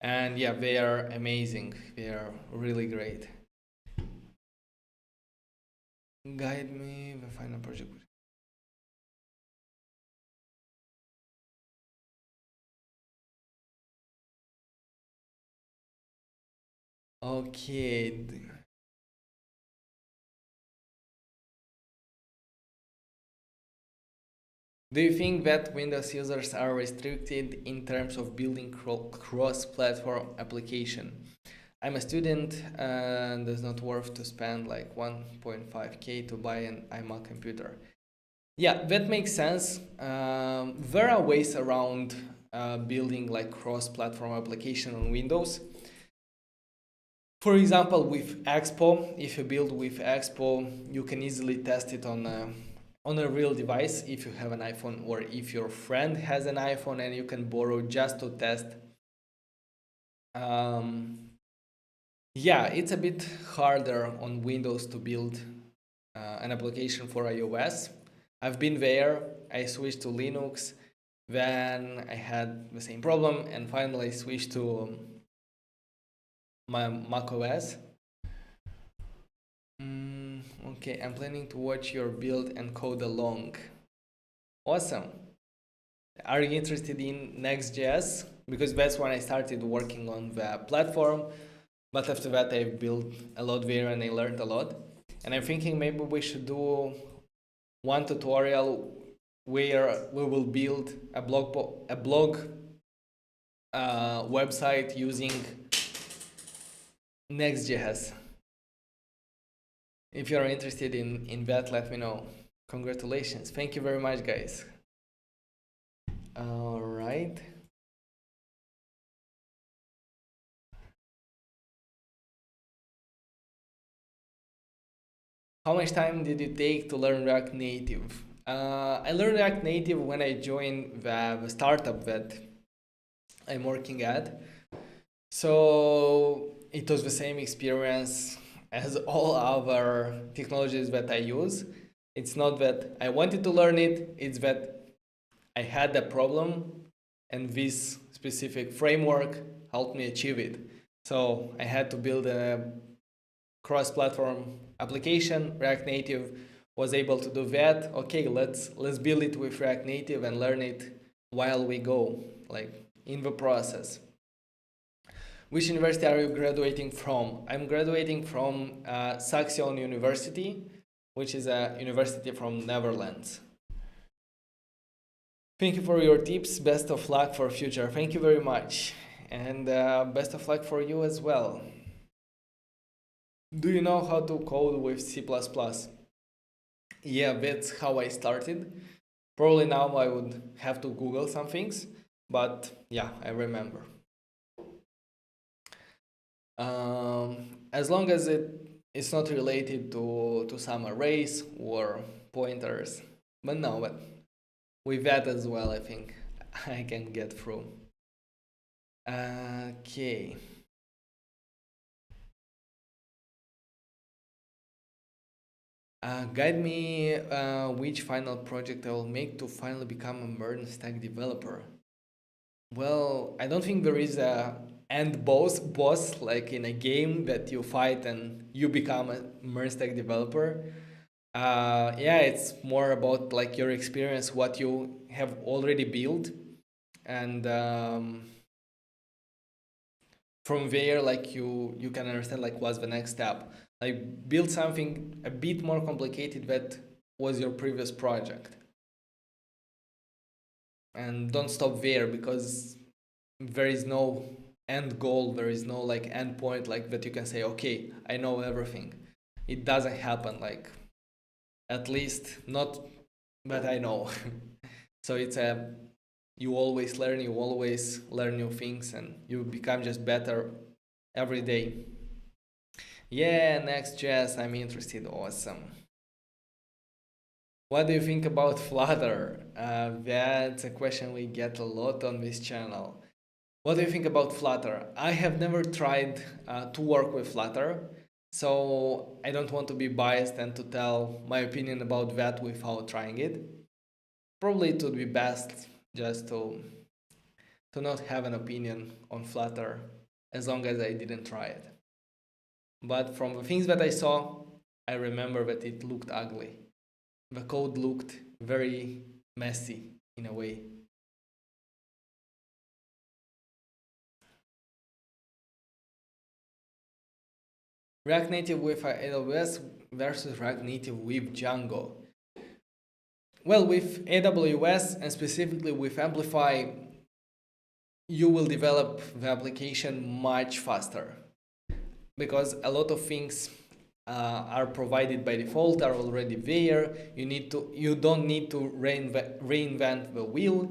And yeah, they are amazing. They are really great. Guide me the final project. Okay. Do you think that Windows users are restricted in terms of building cross-platform application? I'm a student, and it's not worth to spend like 1.5k to buy an iMac computer. Yeah, that makes sense. There are ways around building like cross-platform application on Windows. For example, with Expo, if you build with Expo, you can easily test it on a real device if you have an iPhone, or if your friend has an iPhone and you can borrow just to test. Um, yeah, it's a bit harder on Windows to build an application for iOS. I've been there. I switched to Linux, then I had the same problem, and finally switched to my macOS. Okay, I'm planning to watch your build and code along. Awesome. Are you interested in Next.js? Because that's when I started working on the platform. But after that, I built a lot there and I learned a lot. And I'm thinking maybe we should do one tutorial where we will build a blog website using Next.js. If you're interested in that, let me know. Congratulations. Thank you very much, guys. All right. How much time did it take to learn React Native? I learned React Native when I joined the startup that I'm working at. So it was the same experience as all other technologies that I use. It's not that I wanted to learn it, it's that I had a problem and this specific framework helped me achieve it. So I had to build a cross-platform application. React Native was able to do that. Okay, let's build it with React Native and learn it while we go, like in the process. Which university are you graduating from? I'm graduating from Saxion University, which is a university from Netherlands. Thank you for your tips. Best of luck for future. Thank you very much. And best of luck for you as well. Do you know how to code with C++? Yeah, that's how I started. Probably now I would have to Google some things, but yeah, I remember. As long as it's not related to some arrays or pointers. But no, but with that as well, I think I can get through. Okay. Guide me which final project I will make to finally become a MERN stack developer. Well, I don't think there is a end boss like in a game that you fight and you become a MERN stack developer. Yeah, it's more about like your experience, what you have already built, and from there, like you can understand like what's the next step. Like build something a bit more complicated that was your previous project, and don't stop there because there is no end goal. There is no like end point like that you can say, okay, I know everything. It doesn't happen. Like at least not that I know. So it's a you always learn new things, and you become just better every day. Yeah, Next.js, I'm interested. Awesome. What do you think about Flutter? That's a question we get a lot on this channel. What do you think about Flutter? I have never tried to work with Flutter, so I don't want to be biased and to tell my opinion about that without trying it. Probably it would be best just to not have an opinion on Flutter as long as I didn't try it. But from the things that I saw, I remember that it looked ugly. The code looked very messy in a way. React Native with AWS versus React Native with Django. Well, with AWS and specifically with Amplify, you will develop the application much faster because a lot of things are provided by default, are already there. You don't need to reinvent the wheel.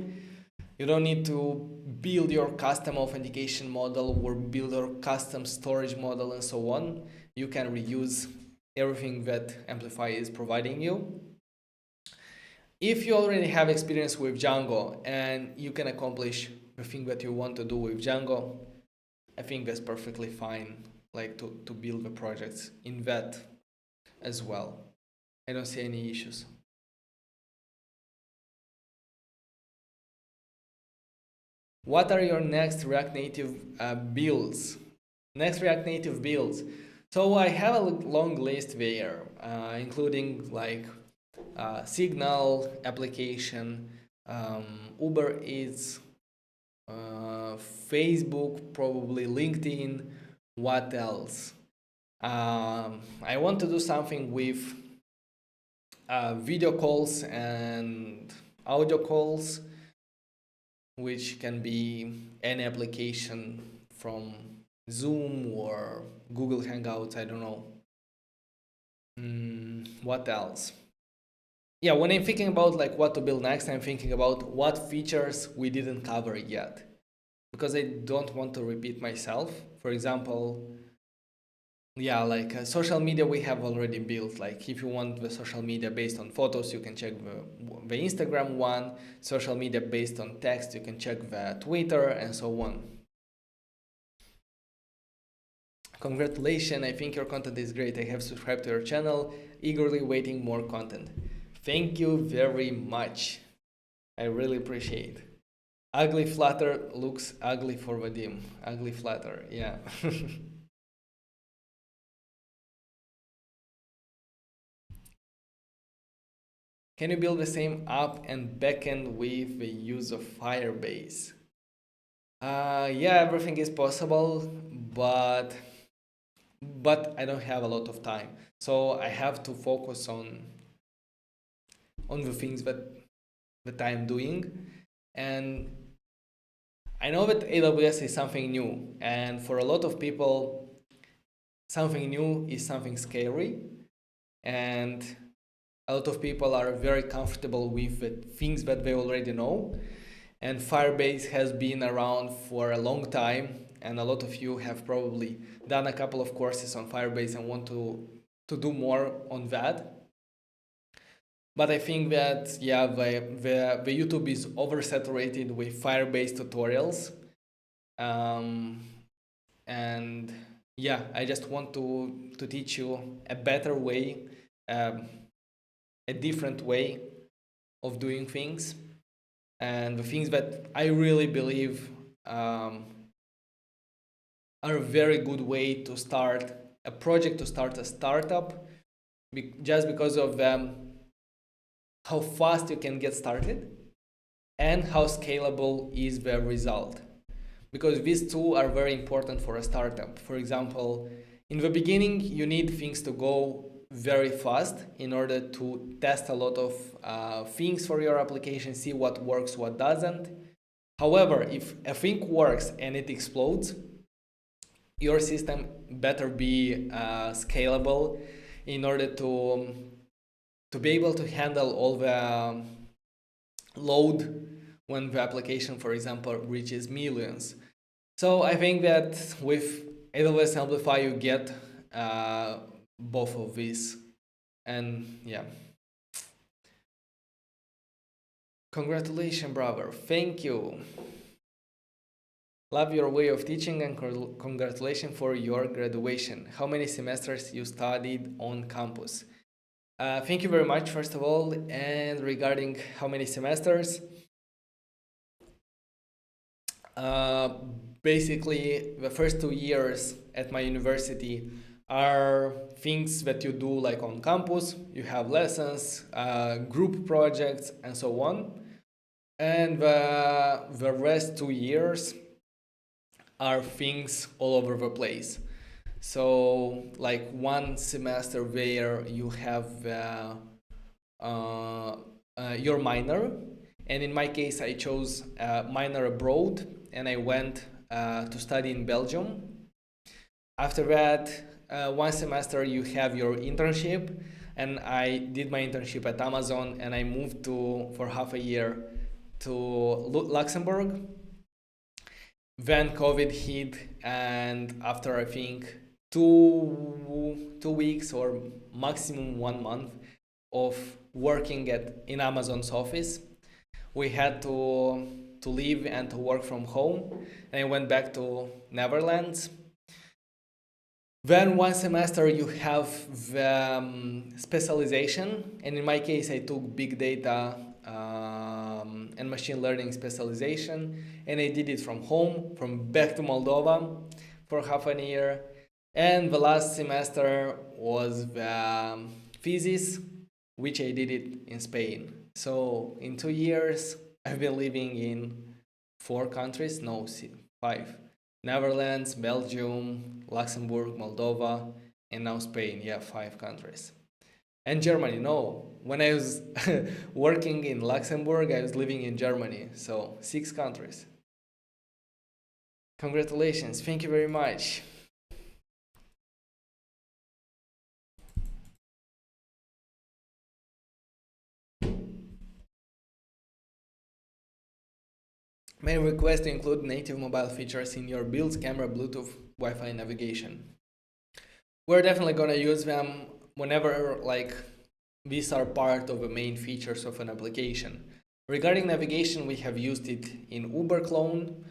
You don't need to build your custom authentication model or build your custom storage model and so on. You can reuse everything that Amplify is providing you. If you already have experience with Django and you can accomplish the thing that you want to do with Django, I think that's perfectly fine, like to build the projects in that as well. I don't see any issues. What are your next React Native builds? Next React Native builds. So I have a long list there, including like Signal application, Uber Eats, Facebook, probably LinkedIn. What else? I want to do something with video calls and audio calls, which can be any application from Zoom or Google Hangouts. I don't know. What else? Yeah, when I'm thinking about like what to build next, I'm thinking about what features we didn't cover yet, because I don't want to repeat myself. For example, yeah, like social media we have already built. Like if you want the social media based on photos, you can check the Instagram one. Social media based on text, you can check the Twitter and so on. Congratulations, I think your content is great. I have subscribed to your channel, eagerly waiting more content. Thank you very much. I really appreciate. Ugly flutter looks ugly for Vadim. Ugly flutter, yeah. Can you build the same app and backend with the use of Firebase? Yeah, everything is possible, but I don't have a lot of time, so I have to focus on the things that I'm doing, and I know that AWS is something new, and for a lot of people, something new is something scary, and a lot of people are very comfortable with the things that they already know. And Firebase has been around for a long time, and a lot of you have probably done a couple of courses on Firebase and want to do more on that. But I think that, yeah, the YouTube is oversaturated with Firebase tutorials. And yeah, I just want to teach you a better way, a different way of doing things, and the things that I really believe are a very good way to start a project, to start a startup, just because of how fast you can get started and how scalable is the result. Because these two are very important for a startup. For example, in the beginning, you need things to go very fast in order to test a lot of things for your application, see what works, what doesn't. However, if a thing works and it explodes, your system better be scalable in order to be able to handle all the load when the application, for example, reaches millions. So I think that with AWS Amplify you get both of these, and yeah. Congratulations, brother. Thank you. Love your way of teaching, and congratulations for your graduation. How many semesters you studied on campus? Thank you very much, first of all. And regarding how many semesters, uh, basically the first 2 years at my university are things that you do like on campus. You have lessons, group projects, and so on. And the rest 2 years are things all over the place. So like one semester where you have your minor, and in my case I chose minor abroad, and I went to study in Belgium. After that, one semester you have your internship, and I did my internship at Amazon, and I moved to for half a year to Luxembourg. Then COVID hit, and after I think 2 weeks or maximum 1 month of working in Amazon's office, we had to leave and to work from home, and I went back to Netherlands. Then one semester you have the specialization, and in my case I took big data and machine learning specialization, and I did it from home, from back to Moldova for half a year. And the last semester was the thesis, which I did it in Spain. So in 2 years I've been living in 4 countries, no, 5. Netherlands, Belgium, Luxembourg, Moldova, and now Spain. Yeah, 5 countries. And Germany, no. When I was working in Luxembourg, I was living in Germany. So 6 countries. Congratulations. Thank you very much. May request to include native mobile features in your builds, camera, Bluetooth, Wi-Fi navigation. we're definitely gonna use them whenever like these are part of the main features of an application. Regarding navigation, we have used it in Uber clone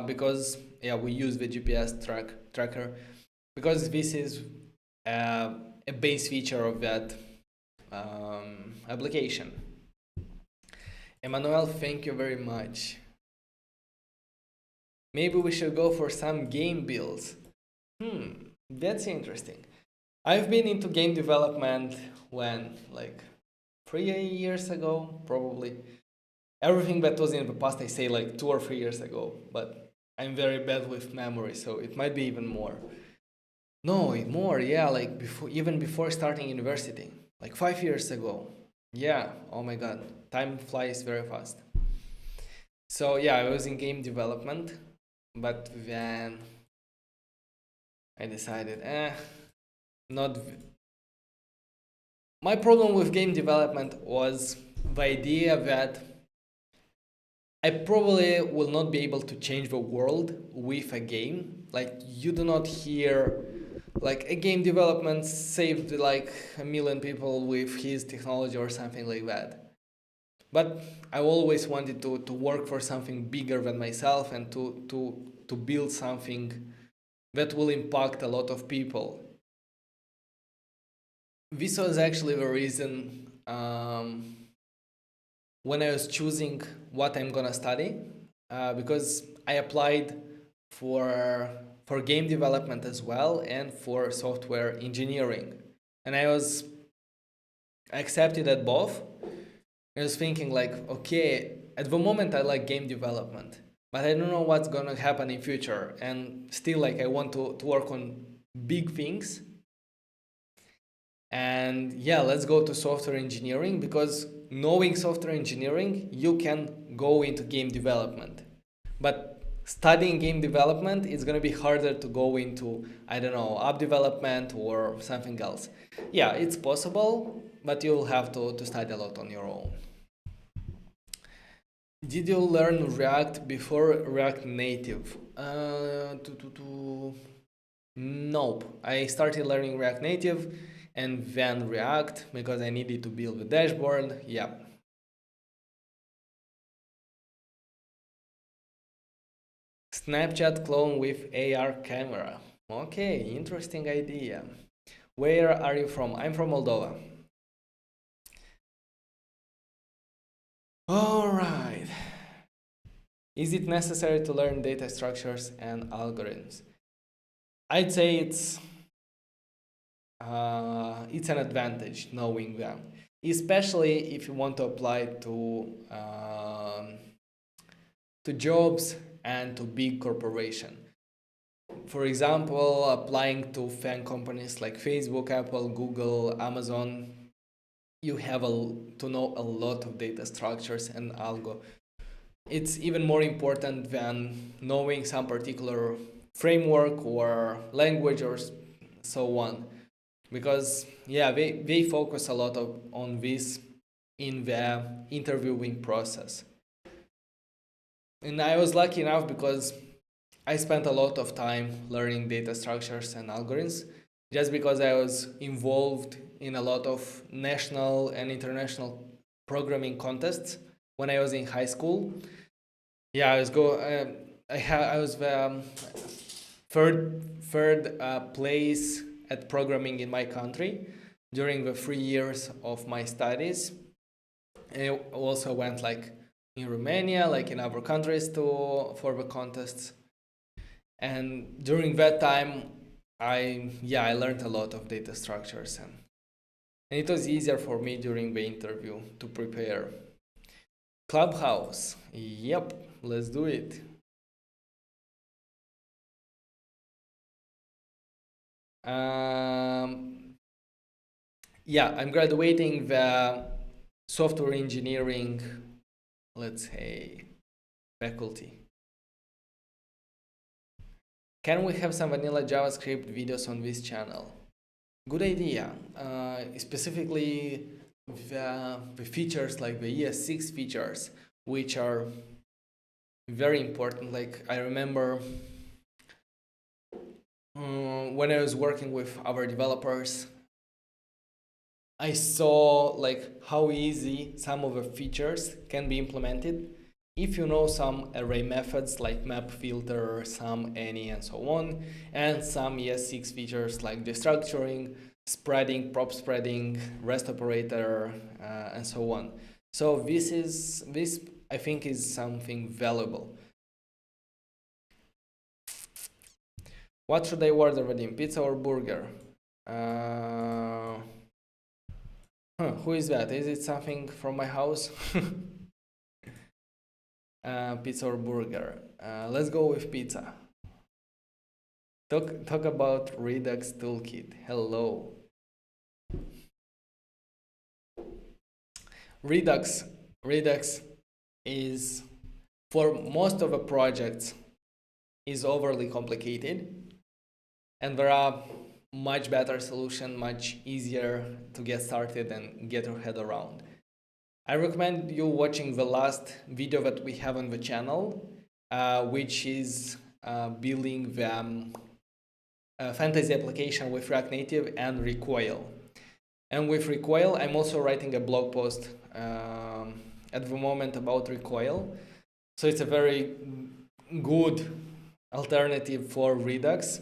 because yeah, we use the GPS tracker because this is a base feature of that application. Emmanuel, thank you very much. Maybe we should go for some game builds. That's interesting. I've been into game development when, like, 3 years ago, probably. Everything that was in the past, I say like 2 or 3 years ago, but I'm very bad with memory, so it might be even more. No, more, yeah, like before, even before starting university, like 5 years ago. Yeah, oh my god, time flies very fast. So yeah, I was in game development, but then I decided, not. My problem with game development was the idea that I probably will not be able to change the world with a game. Like, you do not hear like a game development saved like 1 million people with his technology or something like that. But I always wanted to work for something bigger than myself and to build something that will impact a lot of people. This was actually the reason when I was choosing what I'm gonna study, because I applied for for game development as well and for software engineering, and I was accepted at both. I was thinking like, okay, at the moment I like game development, but I don't know what's gonna happen in future, and still like I want to work on big things. And yeah, let's go to software engineering because knowing software engineering, you can go into game development. But studying game development, it's going to be harder to go into, I don't know, app development or something else. Yeah, it's possible, but you'll have to study a lot on your own. Did you learn React before React Native? Nope. I started learning React Native and then React because I needed to build the dashboard. Yeah. Snapchat clone with AR camera. Okay, interesting idea. Where are you from? I'm from Moldova. All right. Is it necessary to learn data structures and algorithms? I'd say it's an advantage knowing them, especially if you want to apply to jobs and to big corporation. For example, applying to FAANG companies like Facebook, Apple, Google, Amazon, you have to know a lot of data structures and algo. It's even more important than knowing some particular framework or language or so on, because yeah, they focus a lot on this in the interviewing process. And I was lucky enough because I spent a lot of time learning data structures and algorithms just because I was involved in a lot of national and international programming contests when I was in high school. Yeah, I was the third place at programming in my country during the 3 years of my studies. And I also went like in Romania, like in other countries for the contests. And during that time, I learned a lot of data structures and it was easier for me during the interview to prepare. Clubhouse, yep, let's do it. Yeah, I'm graduating the software engineering, let's say, faculty. Can we have some vanilla JavaScript videos on this channel? Good idea. Specifically, the features like the ES6 features, which are very important. Like I remember when I was working with our developers, I saw like how easy some of the features can be implemented if you know some array methods like map filter, sum, any, and so on, and some ES6 features like destructuring, spreading, prop spreading, rest operator, and so on. So this I think is something valuable. What should I order, Vadim? Pizza or burger? Who is that? Is it something from my house? Pizza or burger? Let's go with pizza. Talk about Redux Toolkit. Hello. Redux is, for most of the projects, is overly complicated, and there are much better solution, much easier to get started and get your head around. I recommend you watching the last video that we have on the channel, which is building the fantasy application with React Native and Recoil. And with Recoil, I'm also writing a blog post at the moment about Recoil. So it's a very good alternative for Redux,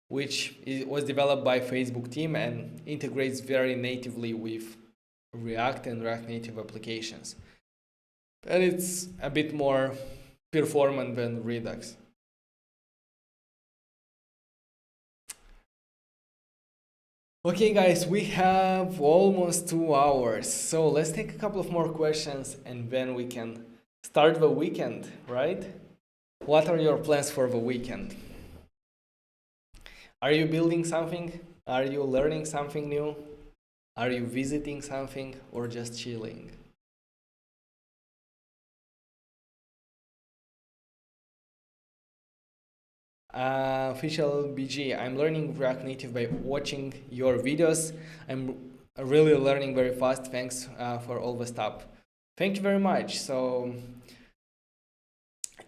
which was developed by Facebook team and integrates very natively with React and React Native applications. And it's a bit more performant than Redux. Okay guys, we have almost 2 hours, so let's take a couple of more questions and then we can start the weekend, right? What are your plans for the weekend? Are you building something? Are you learning something new? Are you visiting something or just chilling? Official BG, I'm learning React Native by watching your videos. I'm really learning very fast. Thanks for all the stuff. Thank you very much. So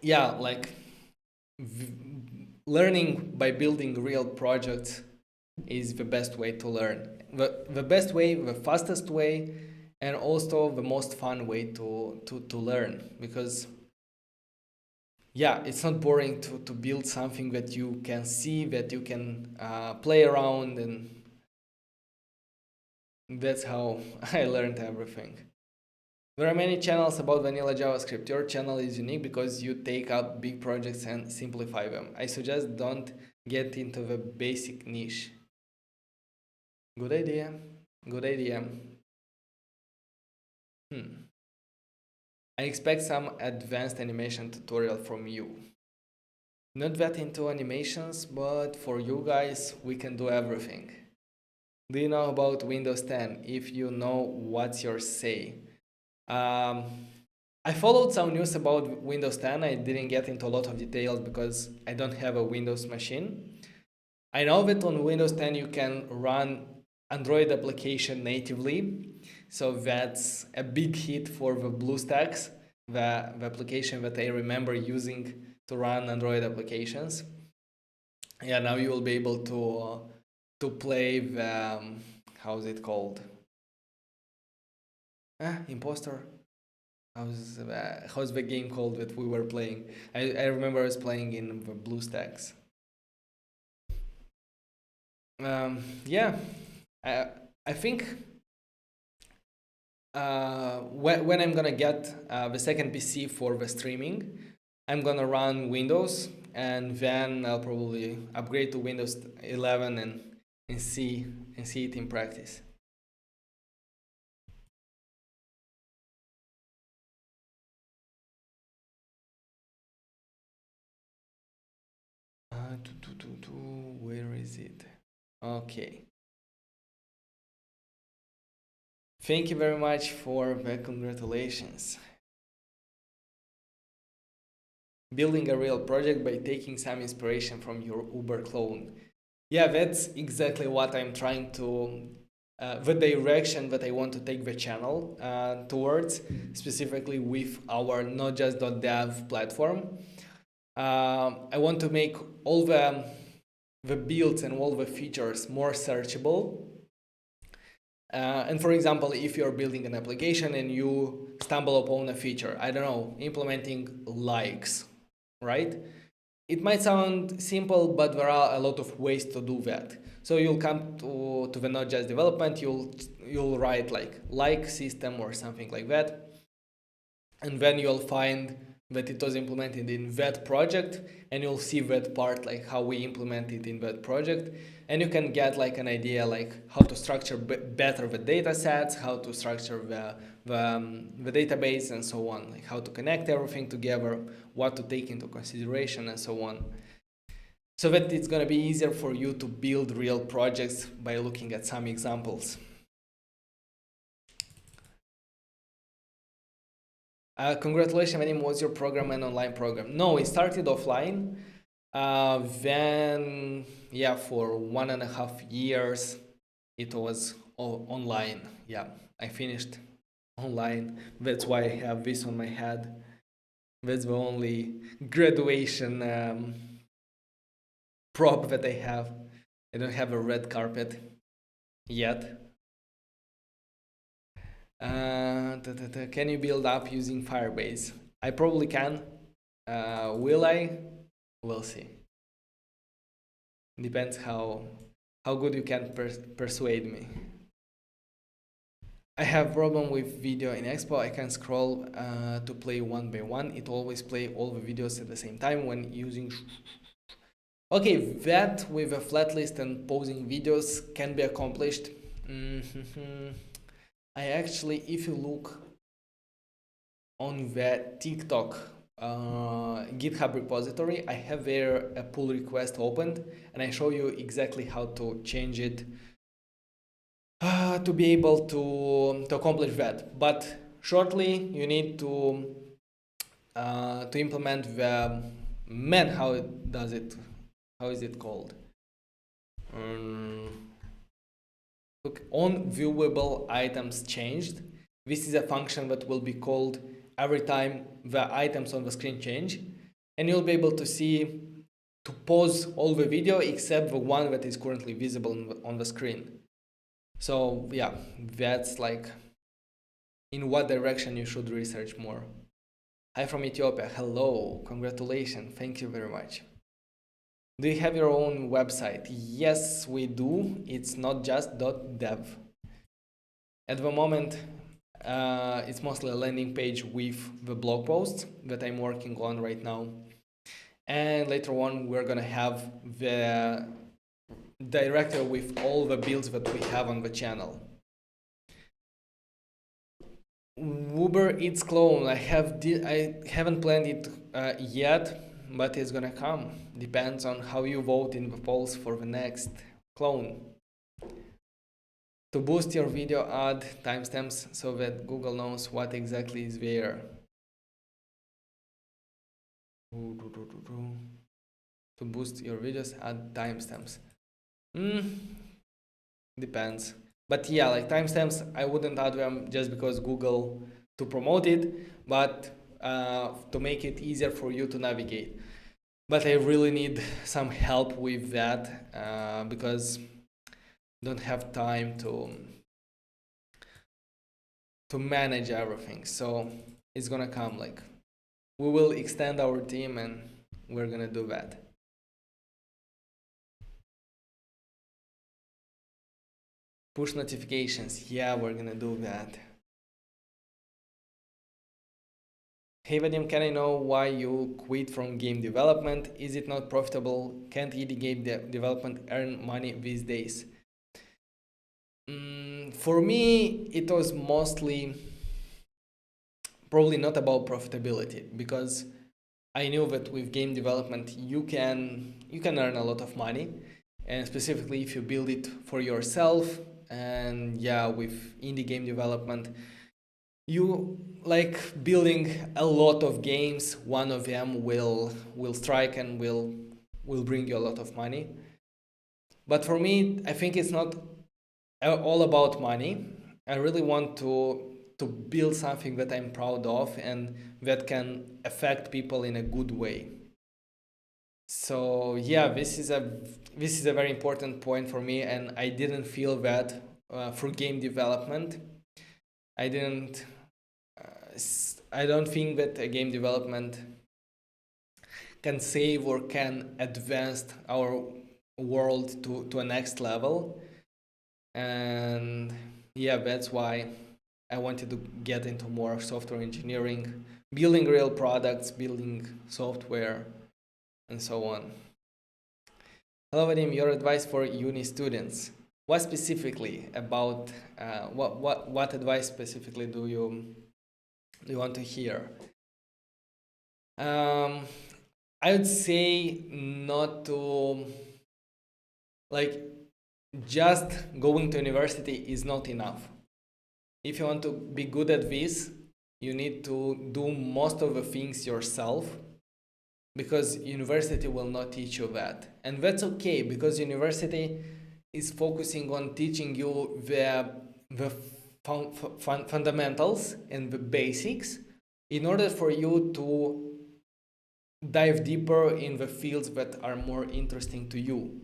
yeah, like learning by building real projects is the best way to learn. The best way, the fastest way, and also the most fun way to learn, because yeah, it's not boring to build something that you can see, that you can play around, and that's how I learned everything. There are many channels about vanilla JavaScript. Your channel is unique because you take up big projects and simplify them. I suggest don't get into the basic niche. Good idea. Good idea. I expect some advanced animation tutorial from you. Not that into animations, but for you guys, we can do everything. Do you know about Windows 10? If you know, what's your say? I followed some news about Windows 10. I didn't get into a lot of details because I don't have a Windows machine. I know that on Windows 10 you can run Android application natively, so that's a big hit for the BlueStacks, the application that I remember using to run Android applications. Yeah, now you will be able to play the how's it called? Imposter. How's the game called that we were playing? I remember I was playing in the BlueStacks. Yeah, I think when I'm gonna get the second PC for the streaming, I'm gonna run Windows, and then I'll probably upgrade to Windows 11 and see it in practice. Where is it? Okay. Thank you very much for the congratulations. Building a real project by taking some inspiration from your Uber clone. Yeah, that's exactly what I'm trying to, the direction that I want to take the channel towards, specifically with our notjust.dev platform. I want to make all the the builds and all the features more searchable. And for example, if you're building an application and you stumble upon a feature, I don't know, implementing likes, right? It might sound simple, but there are a lot of ways to do that. So you'll come to the Node.js development, you'll write like system or something like that, and then you'll find that it was implemented in that project, and you'll see that part, like how we implement it in that project, and you can get like an idea like how to structure better the data sets, how to structure the database, and so on, like how to connect everything together, what to take into consideration, and so on. So that it's going to be easier for you to build real projects by looking at some examples. Congratulations, Vadim, was your program an online program? No, it started offline. Then, yeah, for 1.5 years, it was online. Yeah, I finished online. That's why I have this on my head. That's the only graduation prop that I have. I don't have a red carpet yet. Can you build up using Firebase? I probably can. Will I? We'll see. Depends how good you can persuade me. I have problem with video in Expo. I can scroll to play one by one. It always play all the videos at the same time when using. Okay, that with a flat list and pausing videos can be accomplished. I actually, if you look on the TikTok GitHub repository, I have there a pull request opened, and I show you exactly how to change it to be able to accomplish that. But shortly, you need to implement the how it does it. How is it called? Look, on viewable items changed. This is a function that will be called every time the items on the screen change, and you'll be able to see to pause all the video except the one that is currently visible on the screen. So yeah, that's like in what direction you should research more. Hi from Ethiopia. Hello, congratulations. Thank you very much. Do you have your own website? Yes, we do. It's notjust.dev. At the moment, it's mostly a landing page with the blog posts that I'm working on right now. And later on, we're going to have the directory with all the builds that we have on the channel. Uber Eats clone. I haven't planned it yet, but it's gonna come. Depends on how you vote in the polls for the next clone. To boost your video, add timestamps so that Google knows what exactly is there. To boost your videos, add timestamps. Depends. But yeah, like timestamps, I wouldn't add them just because Google to promote it, but to make it easier for you to navigate. But I really need some help with that because I don't have time to manage everything. So it's gonna come. Like we will extend our team and we're gonna do that. Push notifications. Yeah, we're gonna do that. Hey Vadim, can I know why you quit from game development? Is it not profitable? Can't indie game development earn money these days? For me, it was mostly probably not about profitability, because I knew that with game development you can earn a lot of money, and specifically if you build it for yourself. And yeah, with indie game development, you like building a lot of games, one of them will strike and will bring you a lot of money. But for me, I think it's not all about money. I really want to build something that I'm proud of and that can affect people in a good way. So yeah, this is a very important point for me, and I didn't feel that for game development. I didn't. I don't think that a game development can save or can advance our world to a next level. And yeah, that's why I wanted to get into more software engineering, building real products, building software, and so on. Hello, Vadim. Your advice for uni students. What specifically about what advice specifically do you want to hear? Um, I would say not to, like, just going to university is not enough. If you want to be good at this, you need to do most of the things yourself, because university will not teach you that. And that's okay, because university is focusing on teaching you the fundamentals and the basics in order for you to dive deeper in the fields that are more interesting to you.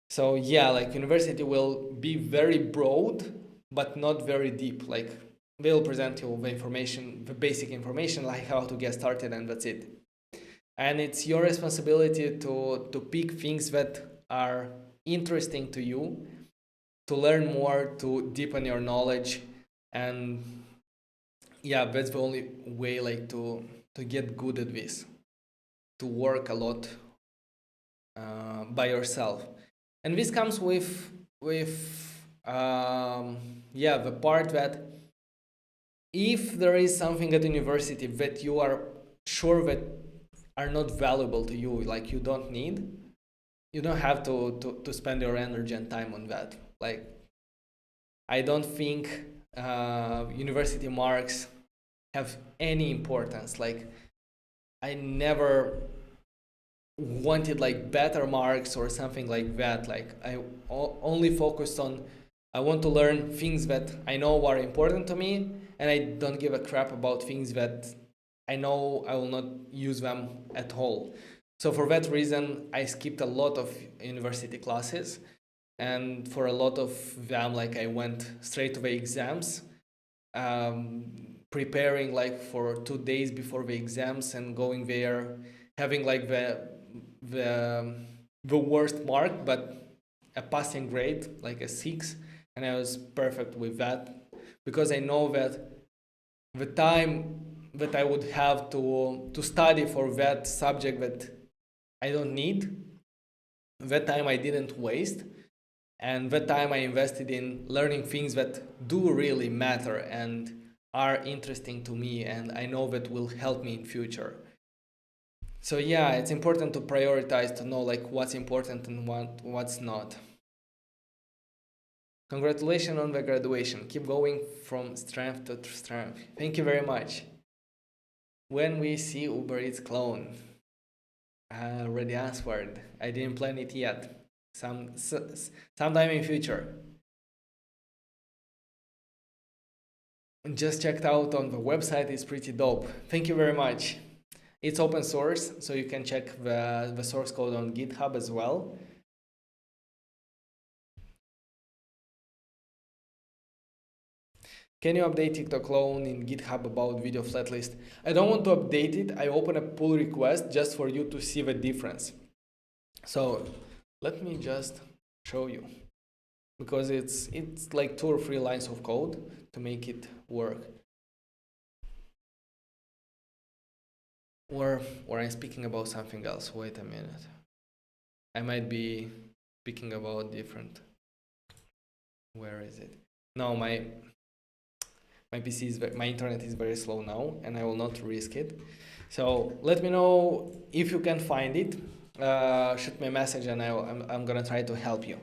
So yeah, like university will be very broad, but not very deep. Like they'll present you the information, the basic information, like how to get started, and that's it. And it's your responsibility to pick things that are interesting to you, to learn more, to deepen your knowledge, and yeah, that's the only way, like, to get good at this, to work a lot by yourself. And this comes with yeah, the part that if there is something at university that you are sure that are not valuable to you, like you don't need, you don't have to spend your energy and time on that. Like, I don't think university marks have any importance. Like, I never wanted like better marks or something like that. Like, I only focused on, I want to learn things that I know are important to me, and I don't give a crap about things that I know I will not use them at all. So for that reason, I skipped a lot of university classes, and for a lot of them, like, I went straight to the exams, preparing like for 2 days before the exams and going there, having like the the worst mark, but a passing grade, like a 6, and I was perfect with that, because I know that the time that I would have to study for that subject that I don't need, that time I didn't waste, and that time I invested in learning things that do really matter and are interesting to me, and I know that will help me in future. So yeah, it's important to prioritize, to know like what's important and what's not. Congratulations on the graduation. Keep going from strength to strength. Thank you very much. When we see Uber Eats clone? I already answered. I didn't plan it yet. Sometime in future. Just checked out on the website. It's pretty dope. Thank you very much. It's open source, so you can check the source code on GitHub as well. Can you update TikTok clone in GitHub about video flat list? I don't want to update it. I open a pull request just for you to see the difference. So let me just show you, because it's like 2 or 3 lines of code to make it work. Or I'm speaking about something else. Wait a minute. I might be speaking about different. Where is it? No, my PC is my internet is very slow now, and I will not risk it. So let me know if you can find it. Shoot me a message, and I'm gonna try to help you.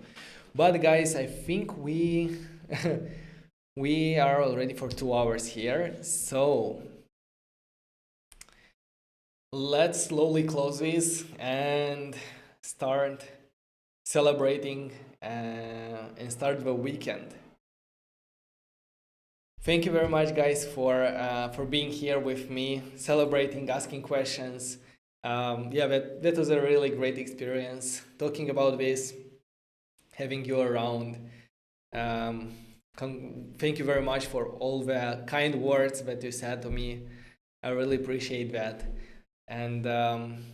But guys, I think we we are already for 2 hours here, so let's slowly close this and start celebrating and start the weekend. Thank you very much, guys, for being here with me, celebrating, asking questions, Yeah, that was a really great experience talking about this, having you around. Um, Thank you very much for all the kind words that you said to me. I really appreciate that. And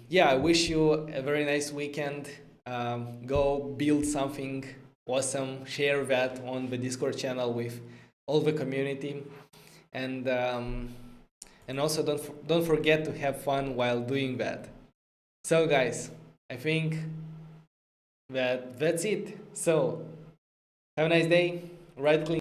yeah, I wish you a very nice weekend. Go build something awesome. Share that on the Discord channel with all the community, and also don't forget to have fun while doing that. So guys, I think that's it. So have a nice day. Right click.